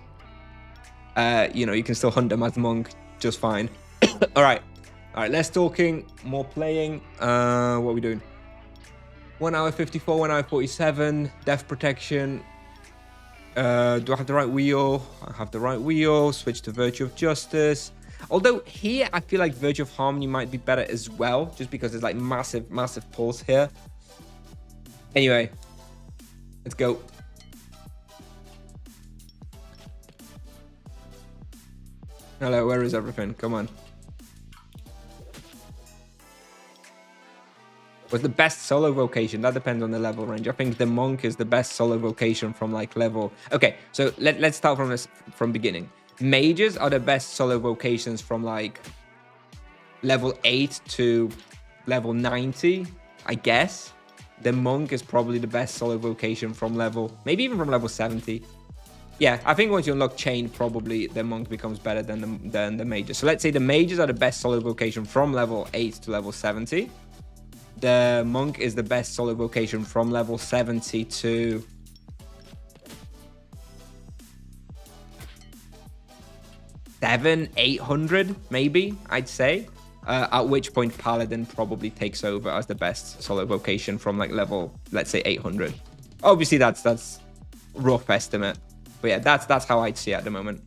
you know, you can still hunt them as monk just fine. All right, less talking, more playing. What are we doing? 1 hour 54, 1 hour 47, death protection. Do I have the right wheel? I have the right wheel. Switch to Virtue of Justice. Although here, I feel like Virtue of Harmony might be better as well, just because there's like massive pulse here. Anyway, let's go. Hello, where is everything? Come on. What's the best solo vocation? That depends on the level range. I think the monk is the best solo vocation from like level... Okay, so let's start from beginning. Mages are the best solo vocations from like level 8 to level 90, I guess. The monk is probably the best solo vocation from level... Maybe even from level 70. Yeah, I think once you unlock Chain, probably the monk becomes better than the mages. So let's say the mages are the best solo vocation from level 8 to level 70. The monk is the best solo vocation from level 70 to... 700-800, maybe, I'd say. At which point Paladin probably takes over as the best solo vocation from like level, let's say 800. Obviously, that's rough estimate. But yeah, that's how I'd see it at the moment.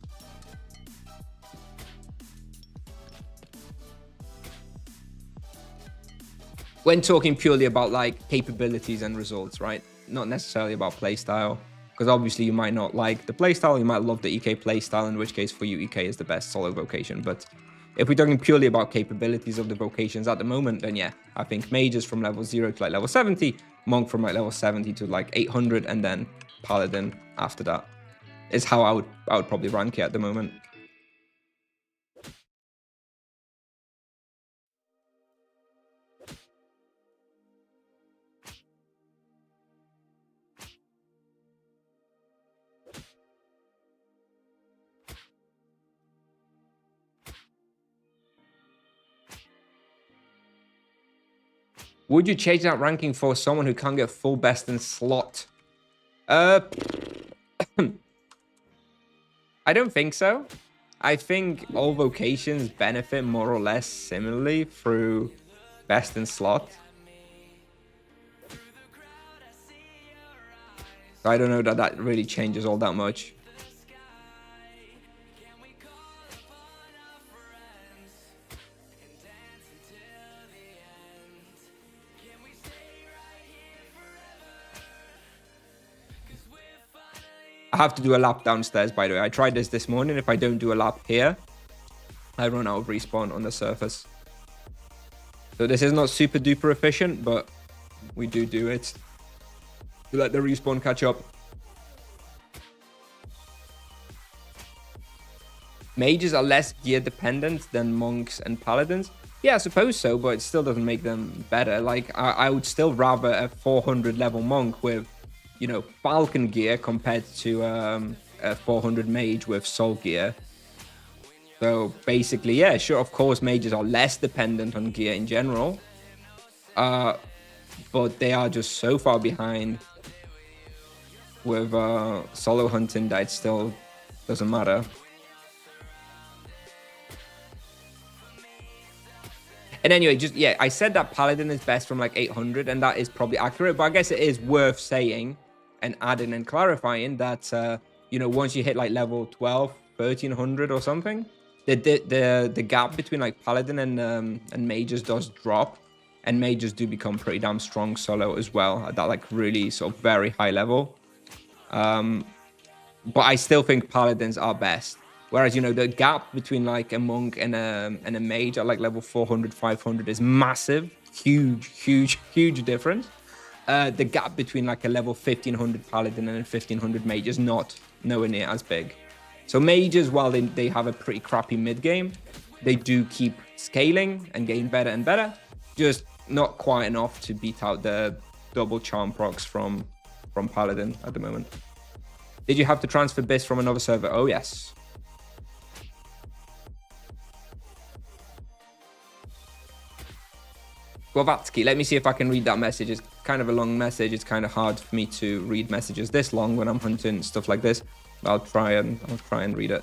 When talking purely about like capabilities and results, right? Not necessarily about playstyle. Because obviously you might not like the playstyle, you might love the EK playstyle, in which case for you EK is the best solo vocation. But if we're talking purely about capabilities of the vocations at the moment, then yeah, I think mages from level 0 to like level 70, monk from like level 70 to like 800, and then paladin after that is how I would probably rank it at the moment. Would you change that ranking for someone who can't get full best in slot? I don't think so. I think all vocations benefit more or less similarly through best in slot. So I don't know that really changes all that much. have to do a lap downstairs, by the way. I tried this morning. If I don't do a lap here, I run out of respawn on the surface. So this is not super duper efficient, but we do it to let the respawn catch up. Mages are less gear dependent than monks and paladins. Yeah, I suppose so, but it still doesn't make them better. Like, I would still rather a 400 level monk with, you know, falcon gear compared to a 400 mage with soul gear. So basically, yeah, sure, of course, mages are less dependent on gear in general. But they are just so far behind with solo hunting that it still doesn't matter. And anyway, just, yeah, I said that Paladin is best from like 800, and that is probably accurate, but I guess it is worth saying and adding and clarifying that, you know, once you hit like level 12, 1300 or something, the gap between like Paladin and mages does drop, and mages do become pretty damn strong solo as well at that like really sort of very high level. But I still think Paladins are best. Whereas, you know, the gap between like a monk and a mage at like level 400, 500 is massive. Huge difference. The gap between like a level 1500 paladin and a 1500 mage is nowhere near as big. So mages, while they have a pretty crappy mid game, they do keep scaling and getting better and better. Just not quite enough to beat out the double charm procs from paladin at the moment. Did you have to transfer bis from another server? Oh yes. Glavatsky, let me see if I can read that message. It's kind of a long message. It's kind of hard for me to read messages this long when I'm hunting stuff like this. I'll try and read it.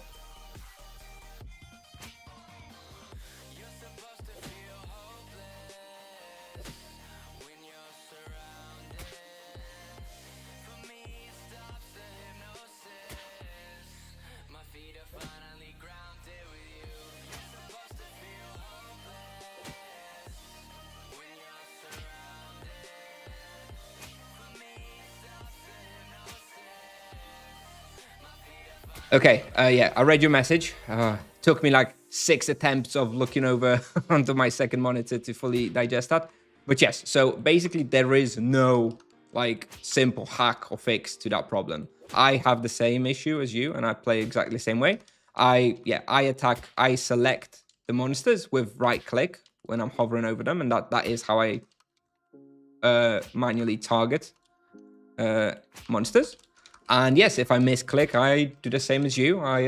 Okay, yeah, I read your message. Took me like 6 attempts of looking over onto my second monitor to fully digest that. But yes, so basically there is no like simple hack or fix to that problem. I have the same issue as you, and I play exactly the same way. I select the monsters with right click when I'm hovering over them, and that is how I manually target monsters. And yes, if I misclick, I do the same as you. I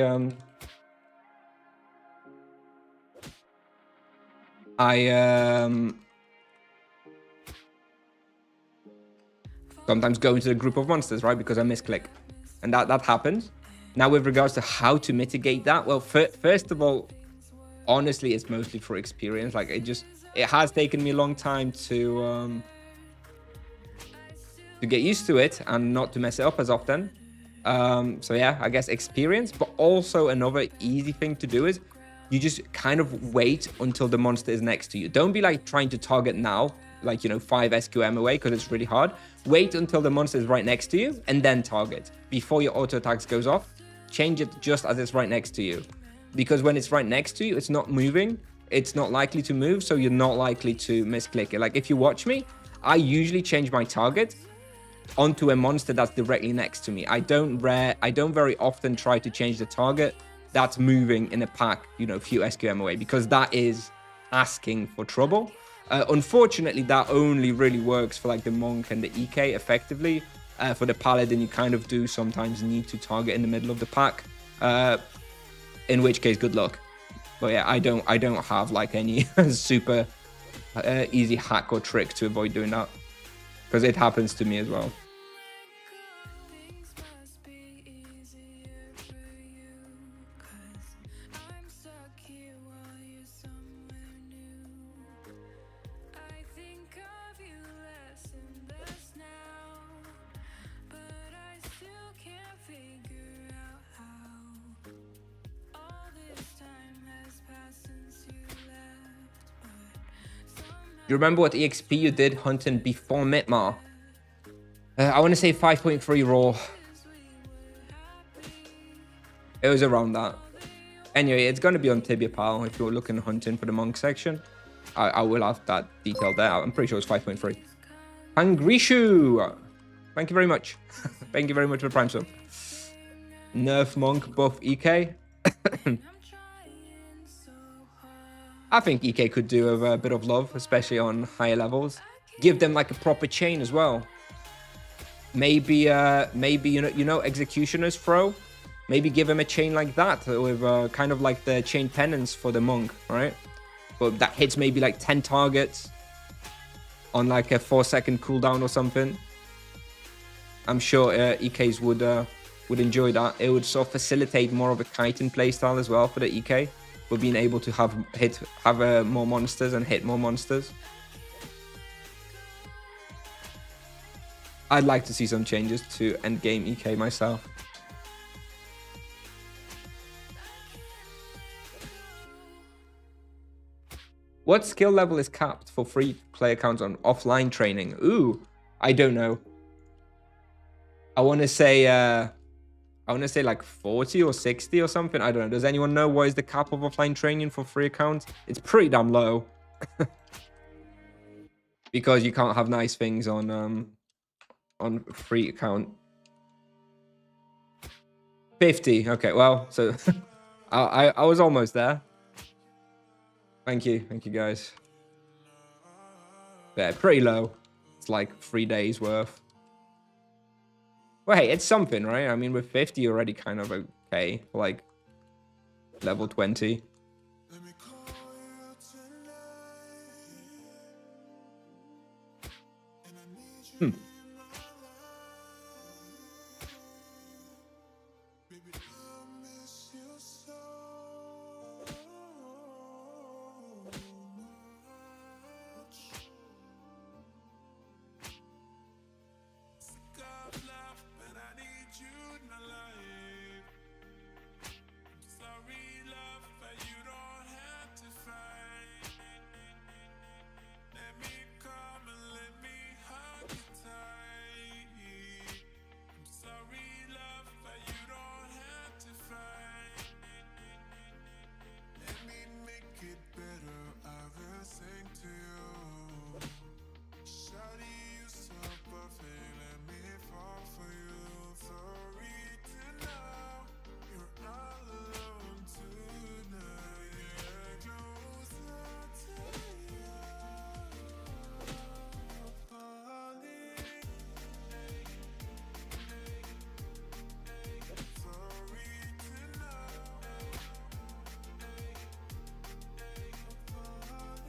sometimes go into the group of monsters, right? Because I misclick, and that happens. Now, with regards to how to mitigate that, well, first of all, honestly, it's mostly for experience. Like it has taken me a long time to get used to it and not to mess it up as often. So yeah, I guess experience, but also another easy thing to do is you just kind of wait until the monster is next to you. Don't be like trying to target now, like, you know, 5 SQM away, because it's really hard. Wait until the monster is right next to you and then target before your auto attacks goes off. Change it just as it's right next to you, because when it's right next to you, it's not moving. It's not likely to move, so you're not likely to misclick it. Like if you watch me, I usually change my target onto a monster that's directly next to me. I don't very often try to change the target that's moving in a pack, you know, a few SQM away, because that is asking for trouble. Unfortunately, that only really works for like the monk and the EK effectively. For the paladin, you kind of do sometimes need to target in the middle of the pack, in which case, good luck. But yeah, I don't have like any super easy hack or trick to avoid doing that, because it happens to me as well. You remember what EXP you did hunting before Mitmar? I want to say 5.3 raw. It was around that. Anyway, it's going to be on Tibia Pal if you're looking hunting for the monk section. I will have that detailed there. I'm pretty sure it's 5.3. Angrishu! Thank you very much. Thank you very much for the Prime sub. Nerf monk buff EK. I think EK could do with a bit of love, especially on higher levels. Give them like a proper chain as well. Maybe you know Executioner's throw. Maybe give him a chain like that with kind of like the chain penance for the monk, right? But that hits maybe like 10 targets on like a 4-second cooldown or something. I'm sure EKs would enjoy that. It would sort of facilitate more of a chitin playstyle as well for the EK. For being able to have more monsters and hit more monsters. I'd like to see some changes to endgame EK myself. What skill level is capped for free player accounts on offline training? Ooh, I don't know. I want to say like 40 or 60 or something. I don't know. Does anyone know what is the cap of offline training for free accounts? It's pretty damn low. Because you can't have nice things on free account. 50. Okay, well, so I was almost there. Thank you guys. Yeah, pretty low. It's like 3 days worth. Well, hey, it's something, right? I mean, with 50 you're already kind of okay, like level 20.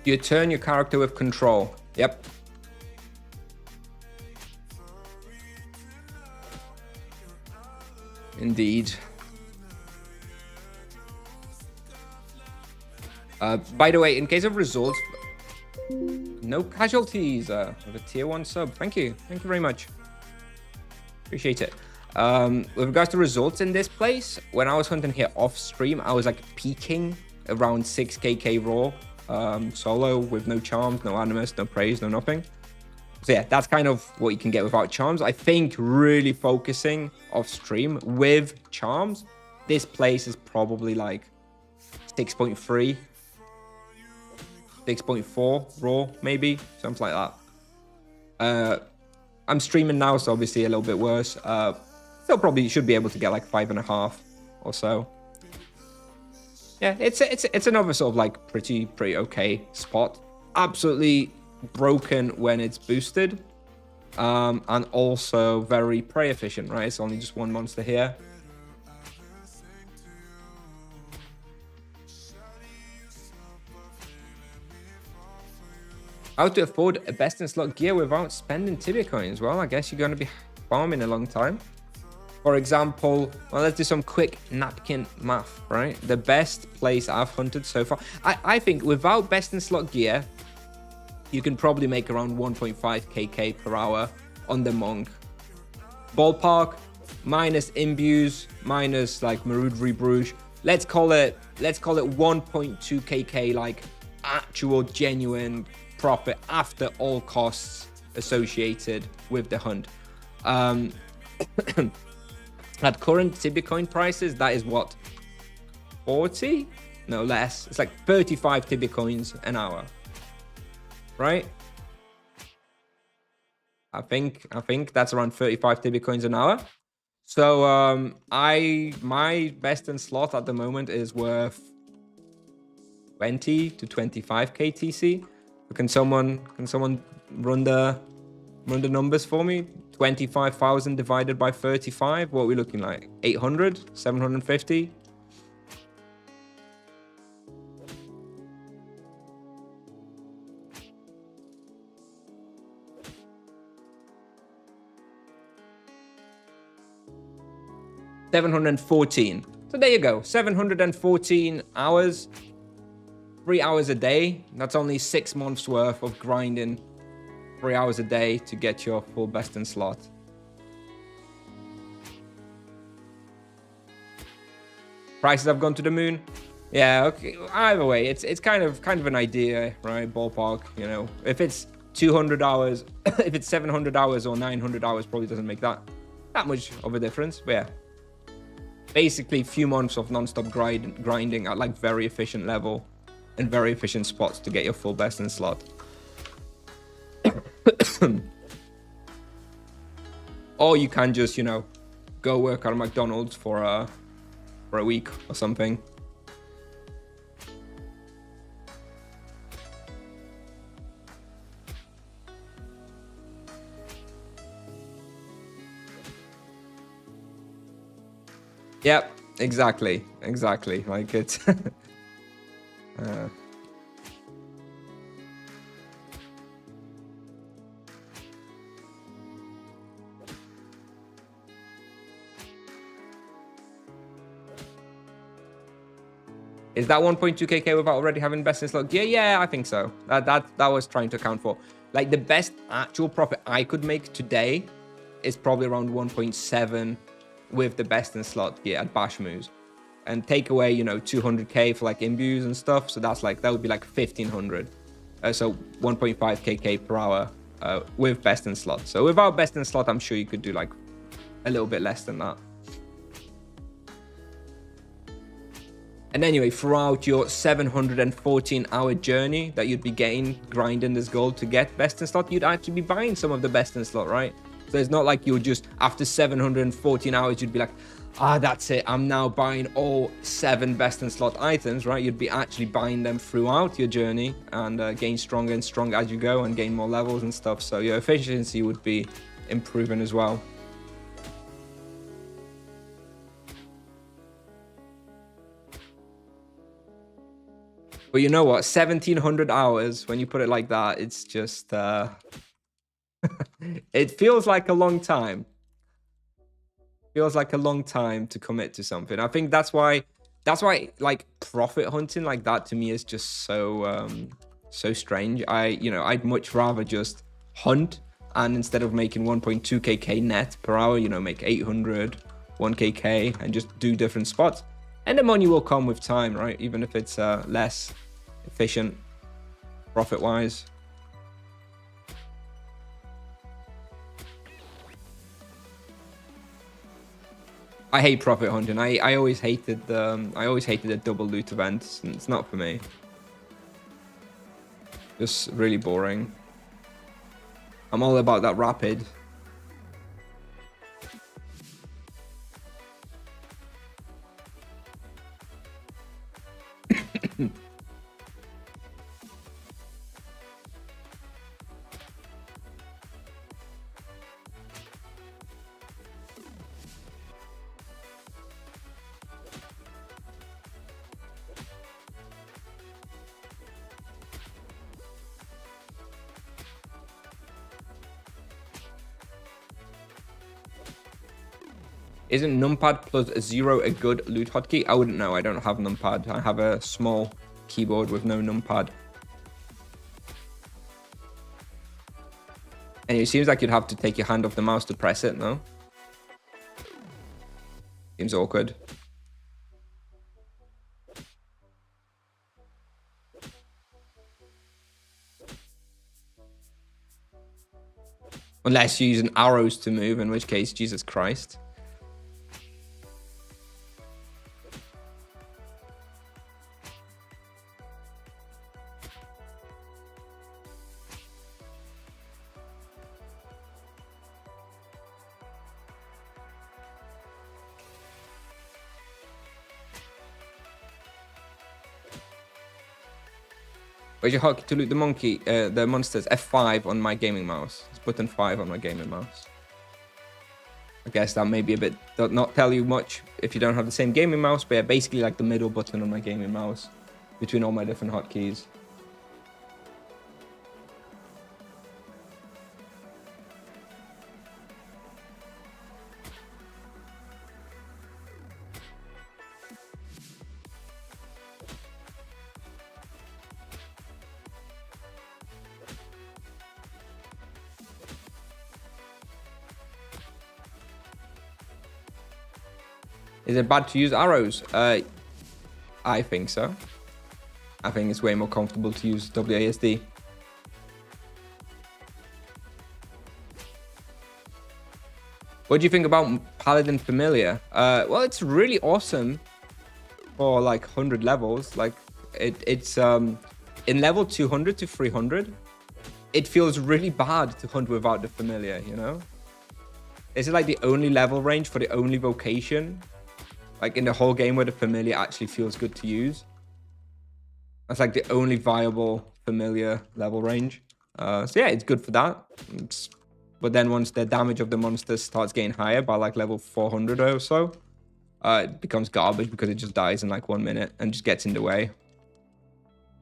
You turn your character with control. Yep. Indeed. By the way, in case of results, no casualties with a tier 1 sub. Thank you. Thank you very much. Appreciate it. With regards to results in this place, when I was hunting here off stream, I was like peaking around 6kk raw. Solo with no charms, no animus, no praise, no nothing. So yeah, that's kind of what you can get without charms. I think really focusing off stream with charms, this place is probably like 6.3, 6.4 raw, maybe something like that. I'm streaming now, so obviously a little bit worse. Still probably should be able to get like 5.5 or so. Yeah, it's another sort of like pretty okay spot. Absolutely broken when it's boosted, and also very prey efficient, right? It's only just one monster here. How to afford a best in slot gear without spending Tibia coins? Well, I guess you're going to be farming a long time. For example, well, let's do some quick napkin math, right? The best place I've hunted so far. I think without best in slot gear, you can probably make around 1.5kk per hour on the monk. Ballpark, minus imbues, minus like Marudry Bruges. Let's call it 1.2kk, like actual genuine profit after all costs associated with the hunt. At current Tibia prices, that is what? 40? No, less. It's like 35 Tibia coins an hour. Right? I think that's around 35 Tibia coins an hour. So my best in slot at the moment is worth 20 to 25 KTC. Can someone run the numbers for me? 25,000 divided by 35. What are we looking like? 800, 750. $714. So there you go. 714 hours. 3 hours a day. That's only 6 months worth of grinding. 3 hours a day to get your full best in slot. Prices have gone to the moon. Yeah, okay. Either way, it's kind of an idea, right? Ballpark, you know. If it's 200 hours, if it's 700 hours or 900 hours, probably doesn't make that much of a difference. But yeah, basically, few months of non-stop grinding at like very efficient level and very efficient spots to get your full best in slot. Or you can just, you know, go work at a McDonald's for a week or something. Yep, exactly. Like it's Is that 1.2kk without already having best in slot gear? Yeah, I think so. That was trying to account for. Like the best actual profit I could make today is probably around 1.7 with the best in slot gear at Bash Moves. And take away, you know, 200k for like imbues and stuff. So that's like, that would be like 1500. So 1.5kk per hour with best in slot. So without best in slot, I'm sure you could do like a little bit less than that. And anyway, throughout your 714-hour journey that you'd be getting, grinding this gold to get best in slot, you'd actually be buying some of the best in slot, right? So it's not like you would just, after 714 hours, you'd be like, that's it. I'm now buying all 7 best in slot items, right? You'd be actually buying them throughout your journey and gain stronger and stronger as you go and gain more levels and stuff. So your efficiency would be improving as well. But you know what? 1700 hours, when you put it like that, it's just, it feels like a long time. Feels like a long time to commit to something. I think that's why like profit hunting like that to me is just so so strange. I'd much rather just hunt, and instead of making 1.2kk net per hour, you know, make 800, 1kk and just do different spots. And the money will come with time, right? Even if it's less efficient profit-wise. I hate profit hunting. I always hated the double loot events. It's not for me. Just really boring. I'm all about that rapid. Isn't numpad plus 0 a good loot hotkey? I wouldn't know. I don't have numpad. I have a small keyboard with no numpad. And it seems like you'd have to take your hand off the mouse to press it, no? Seems awkward. Unless you're using arrows to move, in which case, Jesus Christ. Where's your hotkey to loot the monkey? The monsters. F5 on my gaming mouse. It's button 5 on my gaming mouse. I guess that may be a bit, not tell you much if you don't have the same gaming mouse, but yeah, basically like the middle button on my gaming mouse between all my different hotkeys. Is it bad to use arrows? I think so. I think it's way more comfortable to use WASD. What do you think about Paladin Familiar? Well, it's really awesome for like 100 levels. Like it's in level 200 to 300. It feels really bad to hunt without the Familiar, you know? This is like the only level range for the only vocation. Like in the whole game where the Familiar actually feels good to use. That's like the only viable Familiar level range. So yeah, it's good for that. But then once the damage of the monsters starts getting higher by like level 400 or so, it becomes garbage because it just dies in like 1 minute and just gets in the way.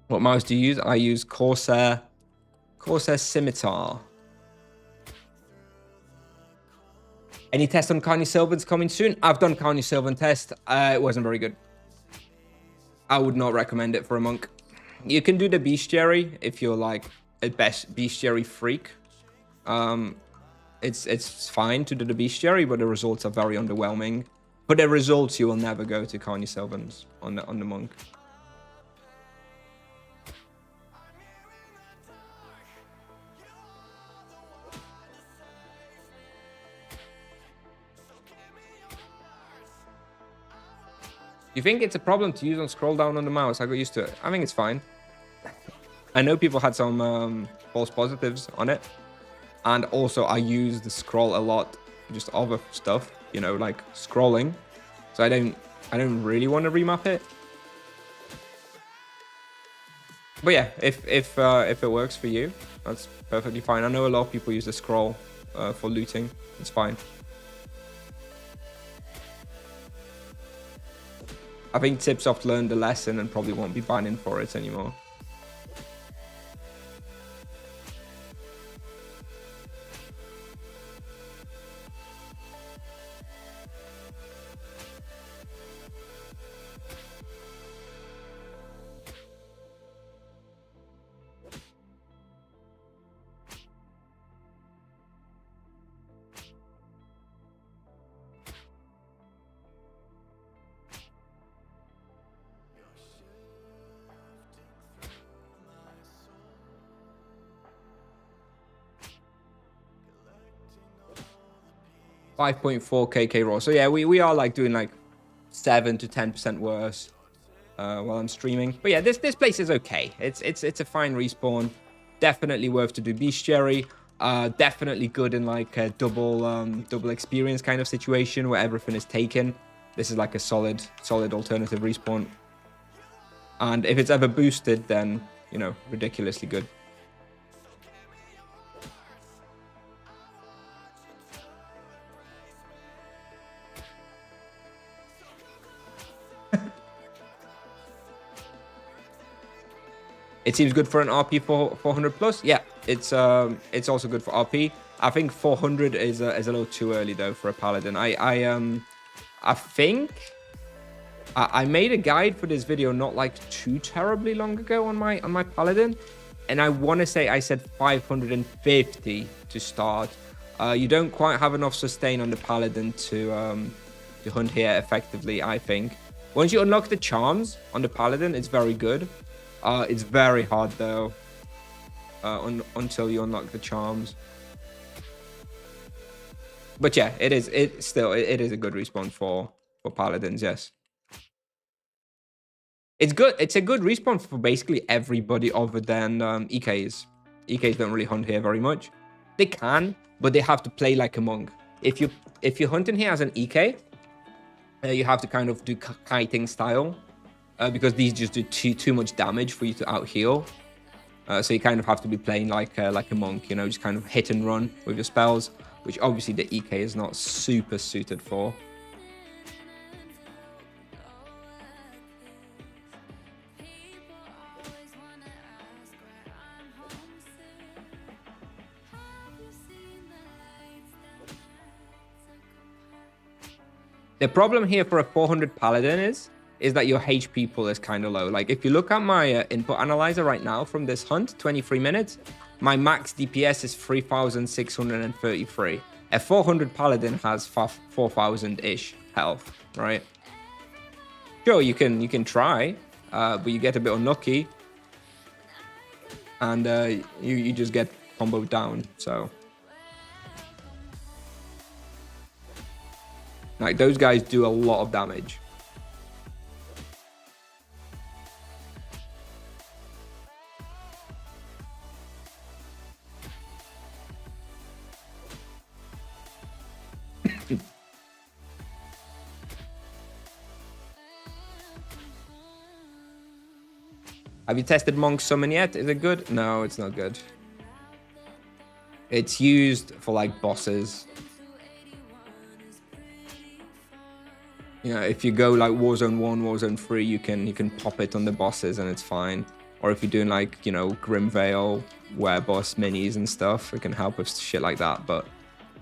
What mouse do you use? I use Corsair Scimitar. Any test on Carney Sylvans coming soon? I've done Carney Sylvan test. It wasn't very good. I would not recommend it for a monk. You can do the bestiary if you're like a bestiary freak. It's fine to do the bestiary, but the results are very underwhelming. For the results, you will never go to Carney Sylvans on the monk. You think it's a problem to use on scroll down on the mouse? I got used to it. I think it's fine. I know people had some false positives on it. And also I use the scroll a lot, just other stuff, you know, like scrolling. So I don't really want to remap it. But yeah, if it works for you, that's perfectly fine. I know a lot of people use the scroll for looting. It's fine. I think Tipsoft learned the lesson and probably won't be banning for it anymore. .4 KK raw. So yeah, we are like doing like 7 to 10% worse while I'm streaming. But yeah, this place is okay. It's a fine respawn. Definitely worth to do bestiary. Definitely good in like a double experience kind of situation where everything is taken. This is like a solid alternative respawn. And if it's ever boosted, then you know, ridiculously good. It seems good for an RP for 400 plus. Yeah, it's also good for RP. I think 400 is a little too early though for a paladin. I think I made a guide for this video not like too terribly long ago on my paladin, and I want to say I said 550 to start. You don't quite have enough sustain on the paladin to hunt here effectively. I think once you unlock the charms on the paladin, it's very good. It's very hard though until you unlock the charms. But yeah, it is a good respawn for paladins. Yes, it's good. It's a good respawn for basically everybody other than EKs. EKs don't really hunt here very much. They can, but they have to play like a monk. If you're hunting here as an EK, you have to kind of do kiting style. Because these just do too much damage for you to out heal. So you kind of have to be playing like a monk, you know, just kind of hit and run with your spells, which obviously the EK is not super suited for. The problem here for a 400 paladin is that your HP pool is kind of low. Like if you look at my input analyzer right now from this hunt, 23 minutes, my max DPS is 3,633. A 400 paladin has 4,000-ish health, right? Sure, you can try, but you get a bit unlucky, and you just get comboed down. So, like those guys do a lot of damage. Have you tested Monk Summon yet? Is it good? No, it's not good. It's used for like bosses. You know, if you go like Warzone 1, Warzone 3, you can pop it on the bosses and it's fine. Or if you're doing like, you know, Grimvale, Wereboss minis and stuff, it can help with shit like that, but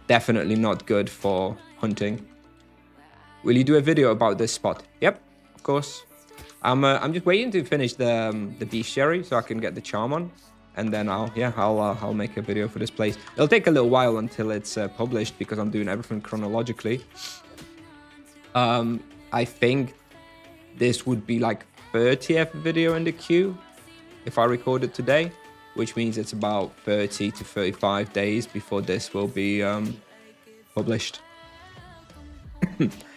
definitely not good for hunting. Will you do a video about this spot? Yep, of course. I'm just waiting to finish the bestiary so I can get the charm on, and then I'll make a video for this place. It'll take a little while until it's published because I'm doing everything chronologically. I think this would be like 30th video in the queue if I record it today, which means it's about 30 to 35 days before this will be published.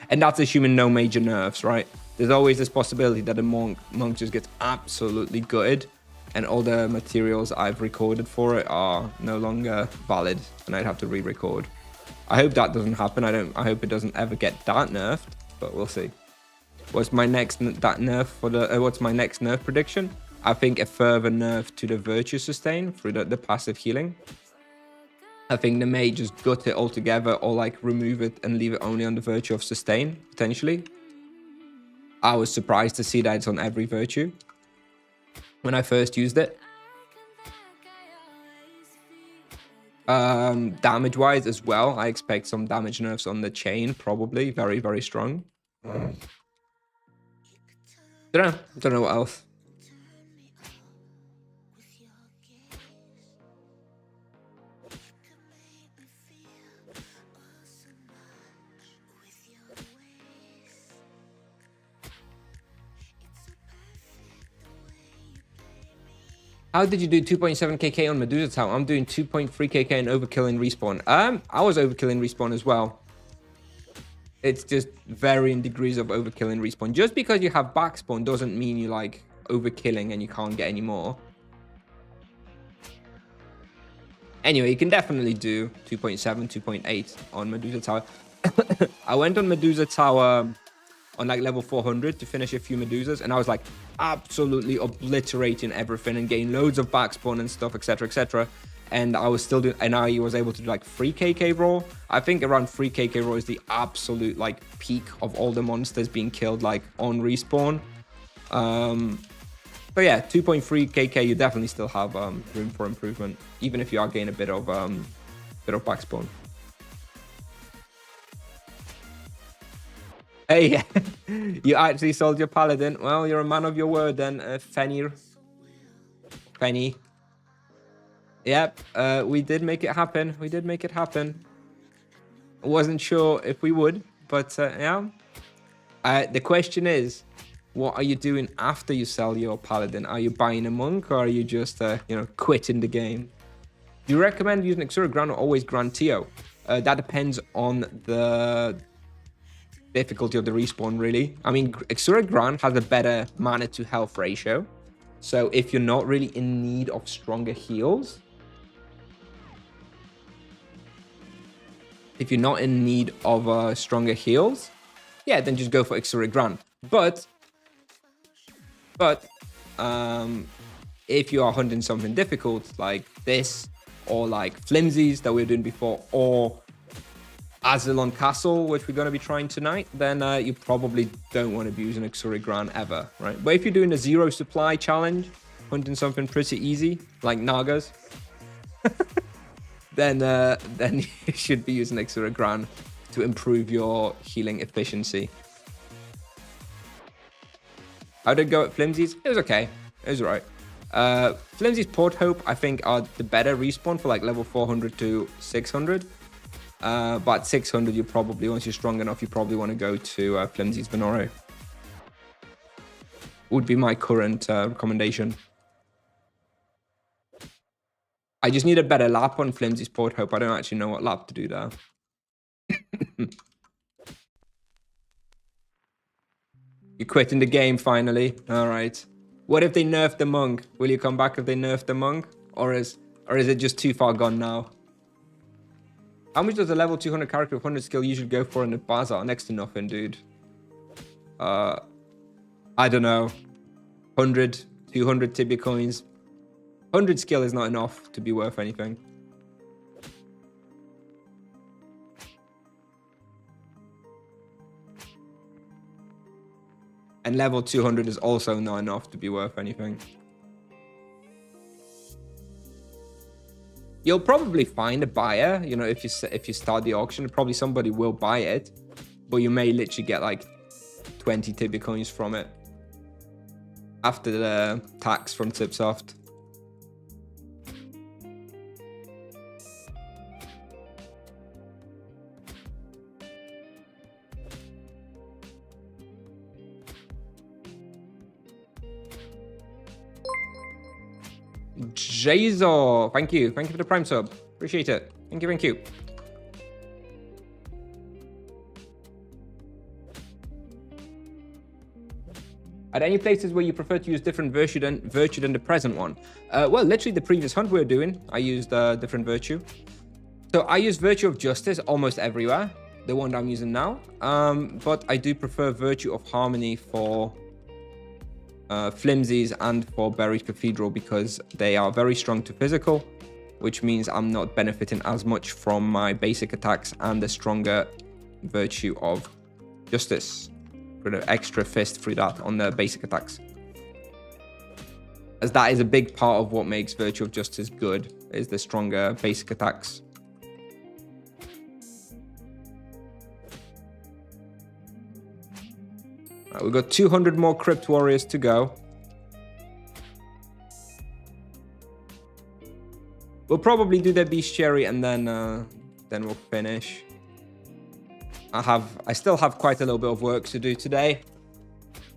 And that's assuming no major nerfs, right? There's always this possibility that a monk just gets absolutely gutted and all the materials I've recorded for it are no longer valid and I'd have to re-record. I hope that doesn't happen. I hope it doesn't ever get that nerfed, but we'll see. What's my next what's my next nerf prediction? I think a further nerf to the virtue sustain through the passive healing. I think they may just gut it altogether or like remove it and leave it only on the virtue of sustain, potentially. I was surprised to see that it's on every virtue when I first used it. Damage wise as well, I expect some damage nerfs on the chain, probably very, very strong. Don't know what else. How did you do 2.7 kk on Medusa Tower? I'm doing 2.3 kk in overkill in respawn. I was overkill in respawn as well. It's just varying degrees of overkill in respawn. Just because you have backspawn doesn't mean you like overkilling and you can't get any more. Anyway, you can definitely do 2.7, 2.8 on Medusa Tower. I went on Medusa Tower on like level 400 to finish a few Medusas, and I was like absolutely obliterating everything and getting loads of backspawn and stuff, etc, etc. And I was still doing, and I was able to do like 3 kk raw. I think around 3 kk raw is the absolute like peak of all the monsters being killed like on respawn. But yeah, 2.3 kk you definitely still have room for improvement, even if you are getting a bit of backspawn. Hey, you actually sold your paladin. Well, you're a man of your word then, Fenir. Penny. Yep, we did make it happen. We did make it happen. I wasn't sure if we would, but yeah. The question is, what are you doing after you sell your paladin? Are you buying a monk, or are you just, quitting the game? Do you recommend using Exura Gran or always Gran Tio? That depends on the difficulty of the respawn, really. I mean, Exura Gran has a better mana to health ratio. So if you're not really in need of stronger heals, yeah, then just go for Exura Gran. But if you are hunting something difficult like this, or like Flimsies that we were doing before, or Azilon Castle, which we're going to be trying tonight, then you probably don't want to be using Xuri Gran ever, right? But if you're doing a zero supply challenge, hunting something pretty easy like Nagas, then you should be using Xuri Gran to improve your healing efficiency. How did it go at Flimsies? It was okay. It was right. Flimsy's Port Hope, I think, are the better respawn for like level 400 to 600. But 600, you probably, once you're strong enough, you probably want to go to Flimsy's Venoro. Would be my current recommendation. I just need a better lap on Flimsy's Port Hope. I don't actually know what lap to do there. You're quitting the game finally. All right. What if they nerf the monk? Will you come back if they nerf the monk? Or is it just too far gone now? How much does a level 200 character with 100 skill usually go for in the bazaar? Next to nothing, dude. I don't know. 100, 200 Tibia coins. 100 skill is not enough to be worth anything. And level 200 is also not enough to be worth anything. You'll probably find a buyer, you know, if you start the auction, probably somebody will buy it, but you may literally get like 20 Tibia coins from it after the tax from Tipsoft. Jazo, thank you for the prime sub, appreciate it. Thank you. Are there any places where you prefer to use different virtue than the present one? Well, literally the previous hunt we were doing, I used different virtue. So I use Virtue of Justice almost everywhere, the one that I'm using now. But I do prefer Virtue of Harmony for Flimsies and for Buried Cathedral because they are very strong to physical, which means I'm not benefiting as much from my basic attacks and the stronger Virtue of Justice for the extra fist through that on the basic attacks. As that is a big part of what makes Virtue of Justice good, is the stronger basic attacks. Right, we've got 200 more Crypt Warriors to go. We'll probably do the Bestiary and then we'll finish. I still have quite a little bit of work to do today.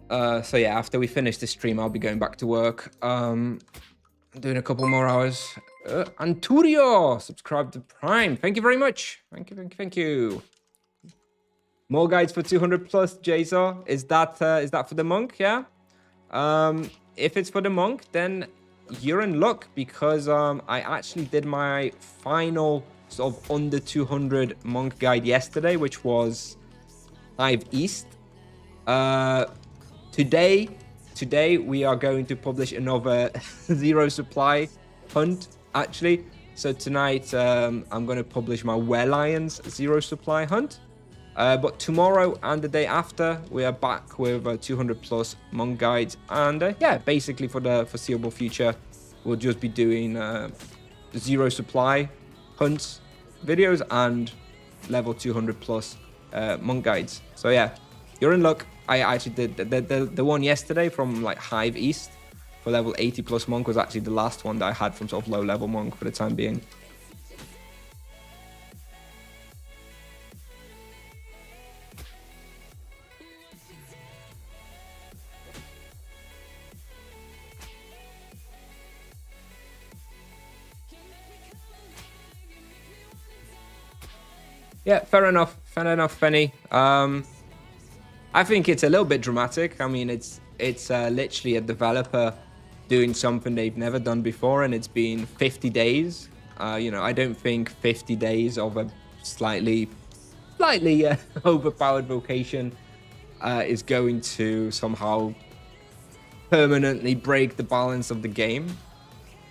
So yeah, after we finish this stream, I'll be going back to work. Doing a couple more hours. Anturio, subscribe to Prime. Thank you very much. Thank you. More guides for 200 plus, Jason. Is that for the monk? Yeah. If it's for the monk, then you're in luck because I actually did my final sort of under 200 monk guide yesterday, which was Hive East. Today we are going to publish another zero supply hunt actually. So tonight I'm going to publish my Were Lions zero supply hunt. But tomorrow and the day after, we are back with 200 plus monk guides. And yeah, basically for the foreseeable future, we'll just be doing zero supply hunts videos and level 200 plus monk guides. So yeah, you're in luck. I actually did the one yesterday from like Hive East for level 80 plus monk was actually the last one that I had from sort of low level monk for the time being. Yeah, fair enough, Fenny. I think it's a little bit dramatic. I mean, it's literally a developer doing something they've never done before, and it's been 50 days. You know, I don't think 50 days of a slightly overpowered vocation is going to somehow permanently break the balance of the game.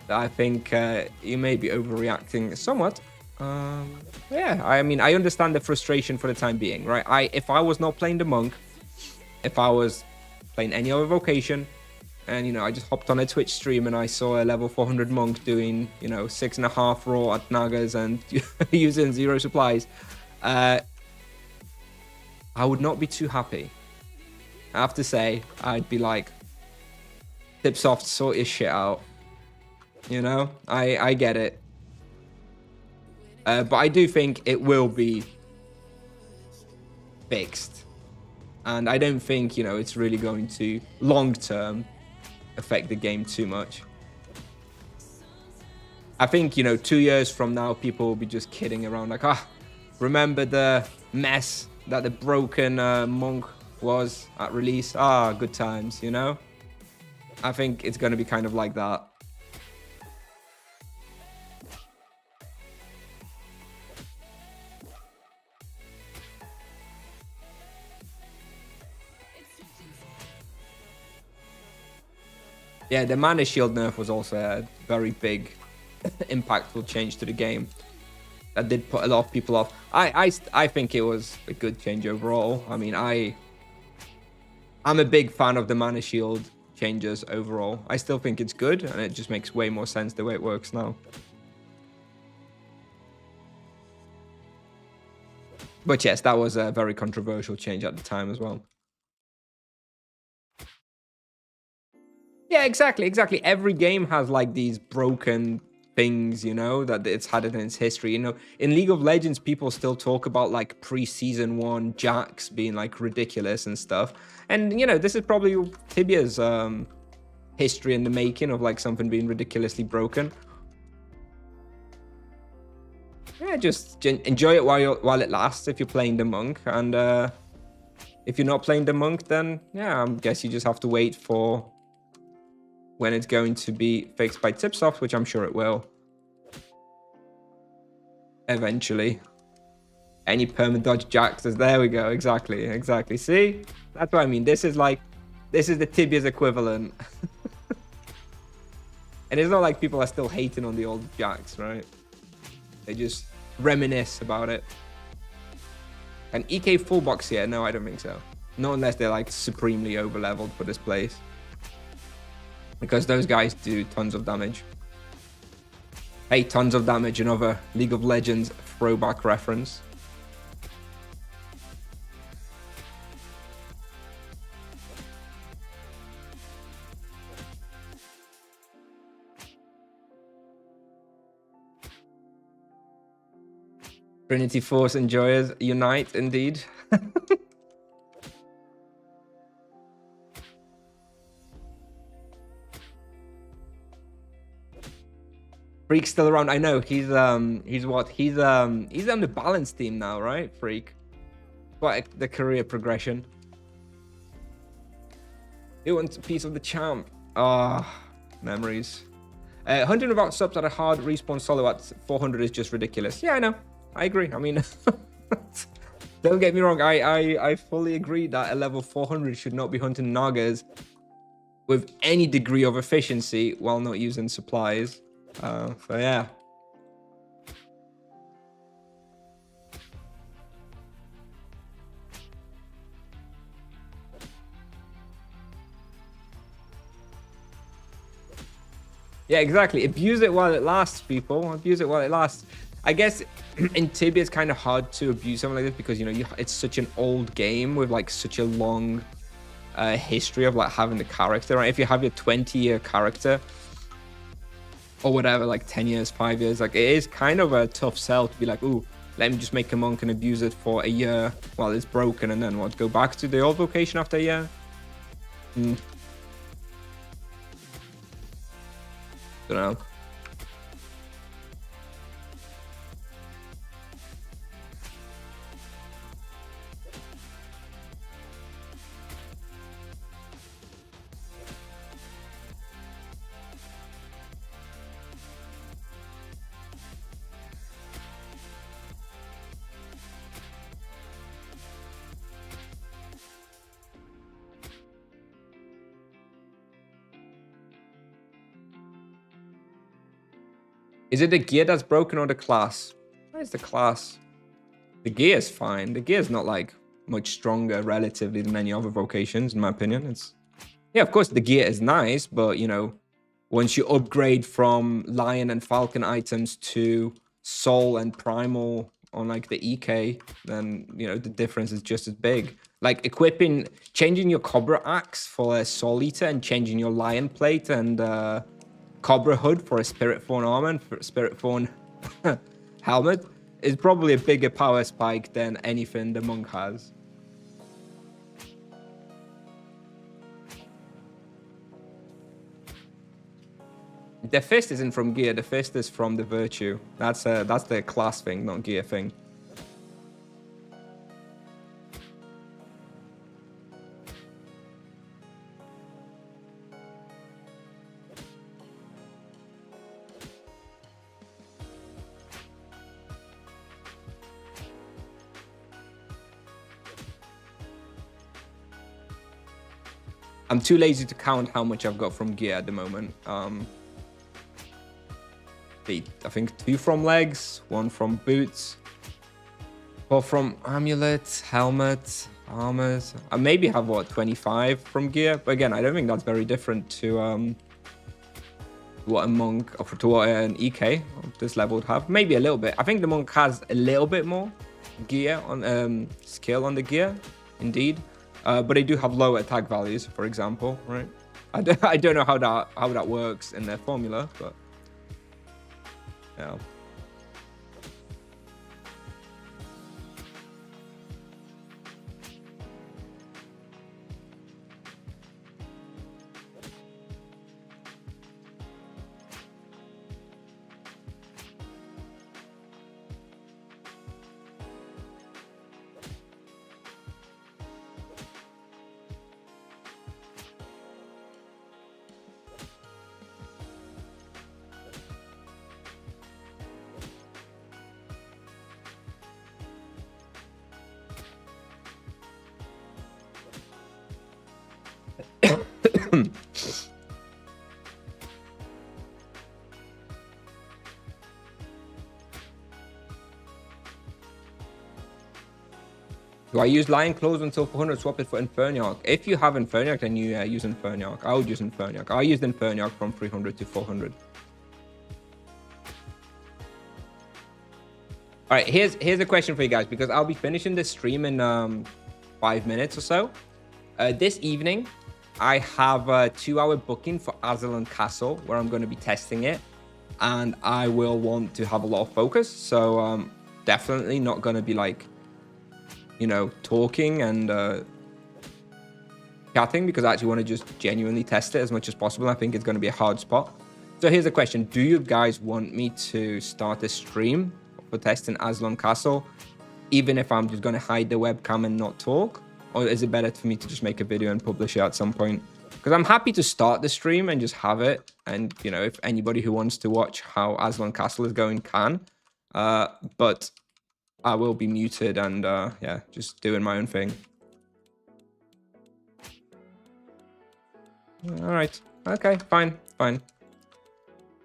I think you may be overreacting somewhat. Yeah, I mean, I understand the frustration for the time being, right? If I was not playing the monk, if I was playing any other vocation, and I just hopped on a Twitch stream and I saw a level 400 monk doing 6.5 raw at Nagas and using 0 supplies, I would not be too happy. I have to say, I'd be like, Tipsoft, sort your shit out. I get it. But I do think it will be fixed. And I don't think, it's really going to, long-term, affect the game too much. I think, 2 years from now, people will be just kidding around like, remember the mess that the broken monk was at release? Good times, I think it's going to be kind of like that. Yeah, the mana shield nerf was also a very big, impactful change to the game. That did put a lot of people off. I think it was a good change overall. I mean, I'm a big fan of the mana shield changes overall. I still think it's good, and it just makes way more sense the way it works now. But yes, that was a very controversial change at the time as well. Yeah, exactly. Every game has like these broken things, that it's had in its history. In League of Legends, people still talk about like pre-season 1 Jax being like ridiculous and stuff. And this is probably Tibia's history in the making of like something being ridiculously broken. Yeah, just enjoy it while it lasts if you're playing the monk, and if you're not playing the monk, then yeah, I guess you just have to wait for when it's going to be fixed by Tipsoft, which I'm sure it will. Eventually. Any perma dodge Jaxes. There we go. Exactly. See? That's what I mean. This is the Tibia's equivalent. And it's not like people are still hating on the old Jax, right? They just reminisce about it. An EK full box here? No, I don't think so. Not unless they're like supremely over leveled for this place. Because those guys do tons of damage. Hey, tons of damage, another League of Legends throwback reference. Trinity Force enjoyers unite, indeed. Freak's still around. I know he's on the balance team now, right? Freak. Quite the career progression. Who wants a piece of the champ? Memories. 100 without subs at a hard respawn solo at 400 is just ridiculous. Yeah, I know. I agree. I mean, don't get me wrong. I fully agree that a level 400 should not be hunting Nagas with any degree of efficiency while not using supplies. So yeah. Yeah, exactly. Abuse it while it lasts, people. Abuse it while it lasts. I guess in Tibia it's kind of hard to abuse something like this because it's such an old game with like such a long history of like having the character, right? If you have your 20-year character or whatever, like 10 years, 5 years, like it is kind of a tough sell to be like, ooh, let me just make a monk and abuse it for a year while it's broken, and then what, go back to the old vocation after a year? Don't know. Is it the gear that's broken or the class? Where's the class? The gear is fine. The gear is not like much stronger relatively than any other vocations, in my opinion. It's yeah, of course the gear is nice, but you know, once you upgrade from Lion and Falcon items to Soul and Primal on like the EK, then you know the difference is just as big. Like changing your Cobra Axe for a Soul Eater and changing your Lion Plate and Cobra Hood for a Spirit Fawn armor and for a Spirit Fawn helmet is probably a bigger power spike than anything the monk has. The fist isn't from gear. The fist is from the virtue. That's the class thing, not gear thing. I'm too lazy to count how much I've got from gear at the moment. I think 2 from legs, 1 from boots, 4 from amulet, helmet, armors. I maybe have what 25 from gear, but again, I don't think that's very different to what a monk or to what an EK of this level would have. Maybe a little bit. I think the monk has a little bit more gear on skill on the gear, indeed, but they do have lower attack values, for example, right? I don't know how that works in their formula, but. Yeah. Do I use Lion Claws until 400, swap it for Inferniarch? If you have Inferniarch, then you use Inferniarch. I would use Inferniarch. I used Inferniarch from 300 to 400. All right, here's a question for you guys, because I'll be finishing this stream in 5 minutes or so. This evening, I have a 2-hour booking for Azalon Castle, where I'm going to be testing it. And I will want to have a lot of focus. So definitely not going to be like, you know, talking and chatting, because I actually want to just genuinely test it as much as possible. I think it's going to be a hard spot. So here's a question. Do you guys want me to start a stream for testing Azalon Castle, even if I'm just going to hide the webcam and not talk? Or is it better for me to just make a video and publish it at some point? Because I'm happy to start the stream and just have it. And, you know, if anybody who wants to watch how Azalon Castle is going can. But I will be muted and, yeah, just doing my own thing. All right. Okay, fine.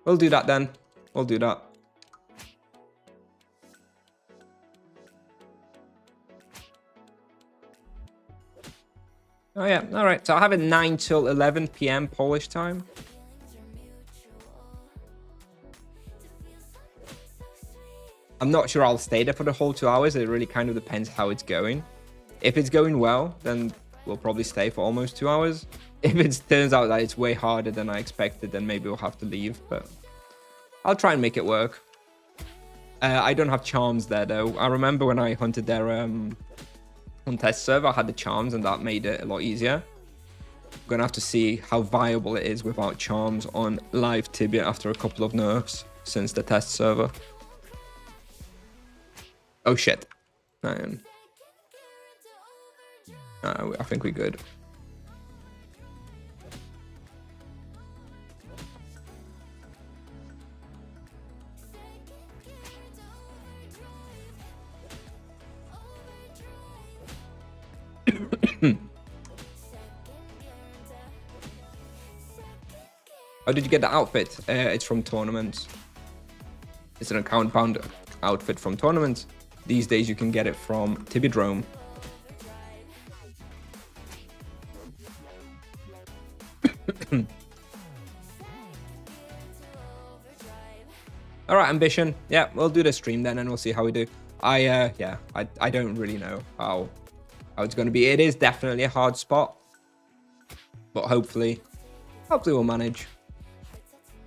We'll do that then. We'll do that. Oh, yeah. All right. So I have it 9 till 11 p.m. Polish time. I'm not sure I'll stay there for the whole 2 hours. It really kind of depends how it's going. If it's going well, then we'll probably stay for almost 2 hours. If it turns out that it's way harder than I expected, then maybe we'll have to leave. But I'll try and make it work. I don't have charms there, though. I remember when I hunted there on test server, I had the charms, and that made it a lot easier. I'm going to have to see how viable it is without charms on live Tibia after a couple of nerfs since the test server. Oh shit. I think we're good. How did you get the outfit? It's from tournaments. It's an account-bound outfit from tournaments. These days you can get it from Tibidrome. All right, Ambition. Yeah, we'll do the stream then, and we'll see how we do. I don't really know how it's going to be. It is definitely a hard spot, but hopefully we'll manage.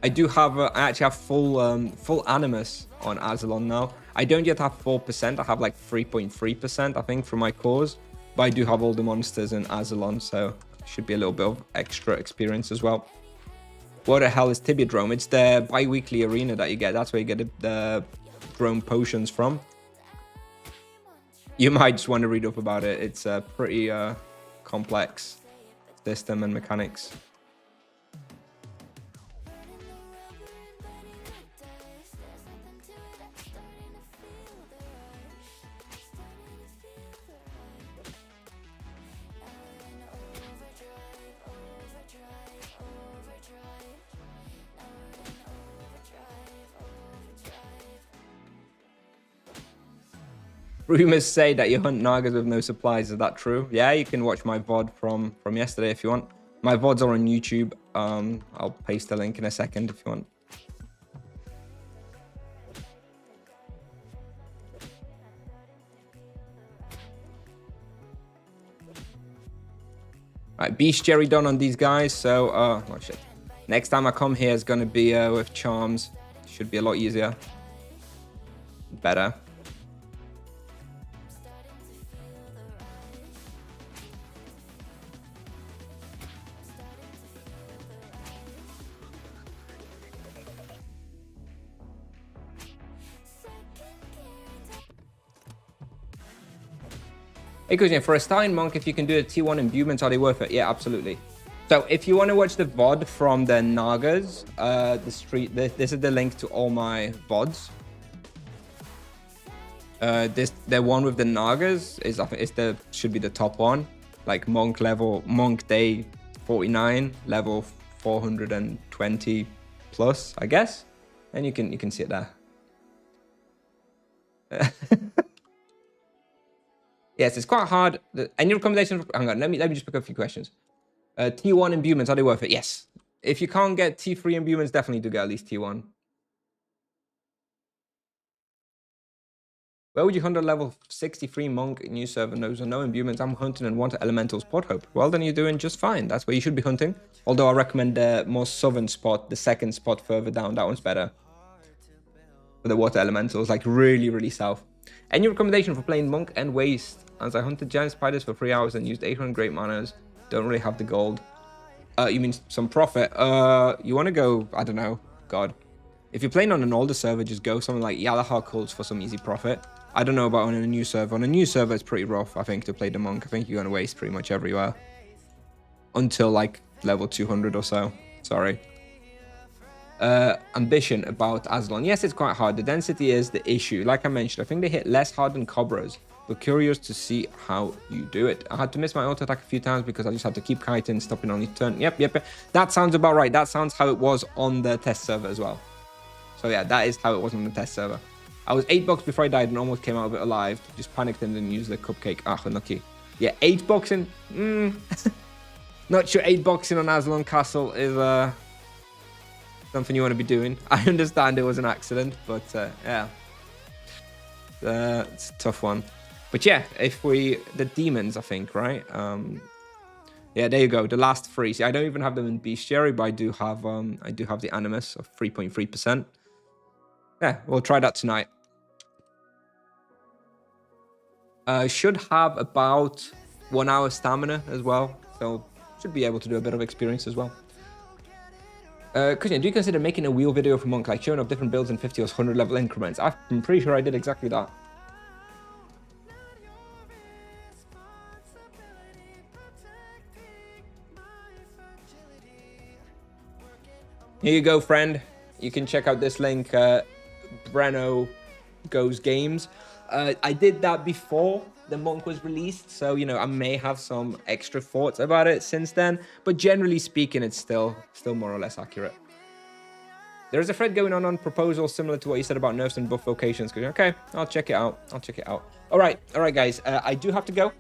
I do have, I actually have full Animus on Azalon now. I don't yet have 4%. I have like 3.3%, I think, from my cores. But I do have all the monsters in Azalon, so should be a little bit of extra experience as well. What the hell is Tibidrome? It's the bi-weekly arena that you get. That's where you get the drone potions from. You might just want to read up about it. It's a pretty complex system and mechanics. Rumors say that you hunt Nagas with no supplies. Is that true? Yeah, you can watch my VOD from yesterday if you want. My VODs are on YouTube. I'll paste the link in a second if you want. Right, bestiary done on these guys. So, oh shit. Next time I come here is going to be with charms. Should be a lot easier. Better. Hey, Kusnier, for a starting monk, if you can do a T1 imbuements, are they worth it? Yeah, absolutely. So if you want to watch the VOD from the Nagas, this is the link to all my VODs. The one with the Nagas should be the top one. Like monk day 49, level 420 plus, I guess. And you can see it there. Yes, it's quite hard. Any recommendations? Hang on, let me just pick up a few questions. T1 imbuements, are they worth it? Yes. If you can't get T3 imbuements, definitely do get at least T1. Where would you hunt a level 63 monk new server? Those are no imbuements. I'm hunting and want elementals pod hope. Well, then you're doing just fine. That's where you should be hunting. Although I recommend the more southern spot, the second spot further down. That one's better. For the water elementals, like really, really south. Any recommendation for playing monk and waste? As I hunted giant spiders for 3 hours and used 800 great manners. Don't really have the gold. You mean some profit? You want to go, I don't know, God. If you're playing on an older server, just go something like Yalahar Cults for some easy profit. I don't know about on a new server. On a new server, it's pretty rough, I think, to play the monk. I think you're going to waste pretty much everywhere. Until, like, level 200 or so. Sorry. Ambition about Azalon. Yes, it's quite hard. The density is the issue. Like I mentioned, I think they hit less hard than Cobras. But curious to see how you do it. I had to miss my auto attack a few times because I just had to keep kiting, stopping on each turn. Yep. That sounds about right. That sounds how it was on the test server as well. So yeah, that is how it was on the test server. I was 8 bucks before I died and almost came out of it alive. Just panicked and didn't use the cupcake. Ah, unlucky. Yeah, 8 boxing. Not sure 8 boxing on Azalon Castle is something you want to be doing. I understand it was an accident, but yeah. It's a tough one. But yeah, the demons, I think, right? Yeah, there you go. The last 3. See, I don't even have them in bestiary, but I do have the animus of 3.3%. Yeah, we'll try that tonight. Should have about 1 hour stamina as well, so should be able to do a bit of experience as well. Kusnier, do you consider making a wheel video for monk, like showing off different builds in 50 or 100 level increments? I'm pretty sure I did exactly that. Here you go, friend. You can check out this link, Breno Goes Games. I did that before the monk was released, so, you know, I may have some extra thoughts about it since then, but generally speaking, it's still more or less accurate. There is a thread going on proposals similar to what you said about nerfs and buff vocations. Okay, I'll check it out. All right, guys. I do have to go.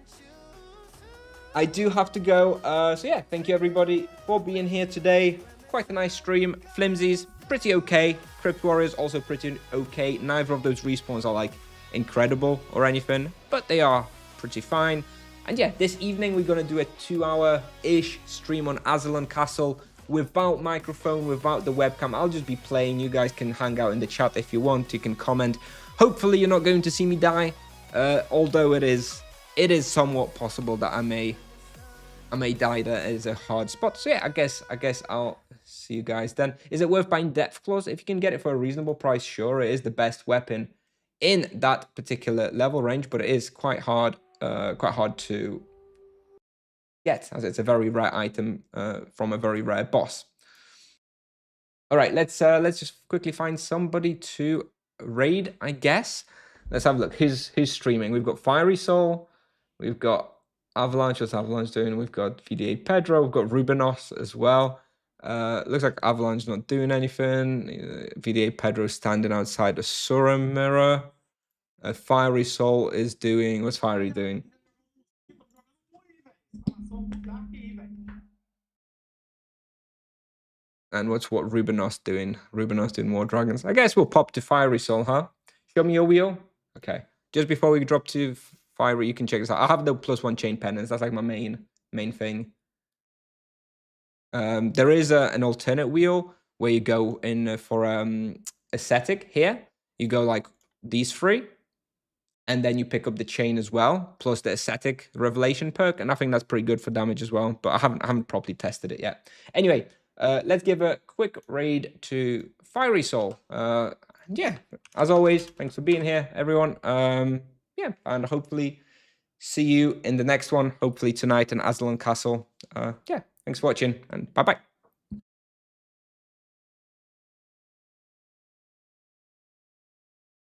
So yeah, thank you everybody for being here today. Quite a nice stream. Flimsies, pretty okay. Crypt Warriors, also pretty okay. Neither of those respawns are like incredible or anything, but they are pretty fine. And yeah, this evening we're going to do a 2-hour-ish stream on Azalon Castle without microphone, without the webcam. I'll just be playing. You guys can hang out in the chat if you want. You can comment. Hopefully you're not going to see me die, although it is somewhat possible that I may die. That is a hard spot. So yeah, I guess I'll see you guys then. Is it worth buying Depth Claws? If you can get it for a reasonable price, sure, it is the best weapon in that particular level range, but it is quite hard to get, as it's a very rare item from a very rare boss. All right, let's just quickly find somebody to raid, I guess. Let's have a look. Who's streaming? We've got Fiery Soul, we've got Avalanche. What's Avalanche doing? We've got VDA Pedro, we've got Rubinos as well. Looks like Avalanche not doing anything. VDA Pedro standing outside the Suram mirror. Fiery Soul is doing... What's Fiery doing? And what's Rubinos doing? Rubinos doing more dragons. I guess we'll pop to Fiery Soul, huh? Show me your wheel. Okay. Just before we drop to Fiery, you can check this out. I have the +1 chain penance. That's like my main thing. There is an alternate wheel where you go in for aesthetic here. You go like these three, and then you pick up the chain as well, plus the aesthetic revelation perk, and I think that's pretty good for damage as well. But I haven't properly tested it yet. Anyway, let's give a quick raid to Fiery Soul. Yeah, as always, thanks for being here, everyone. Yeah, and hopefully see you in the next one. Hopefully tonight in Azalon Castle. Yeah, thanks for watching, and bye bye.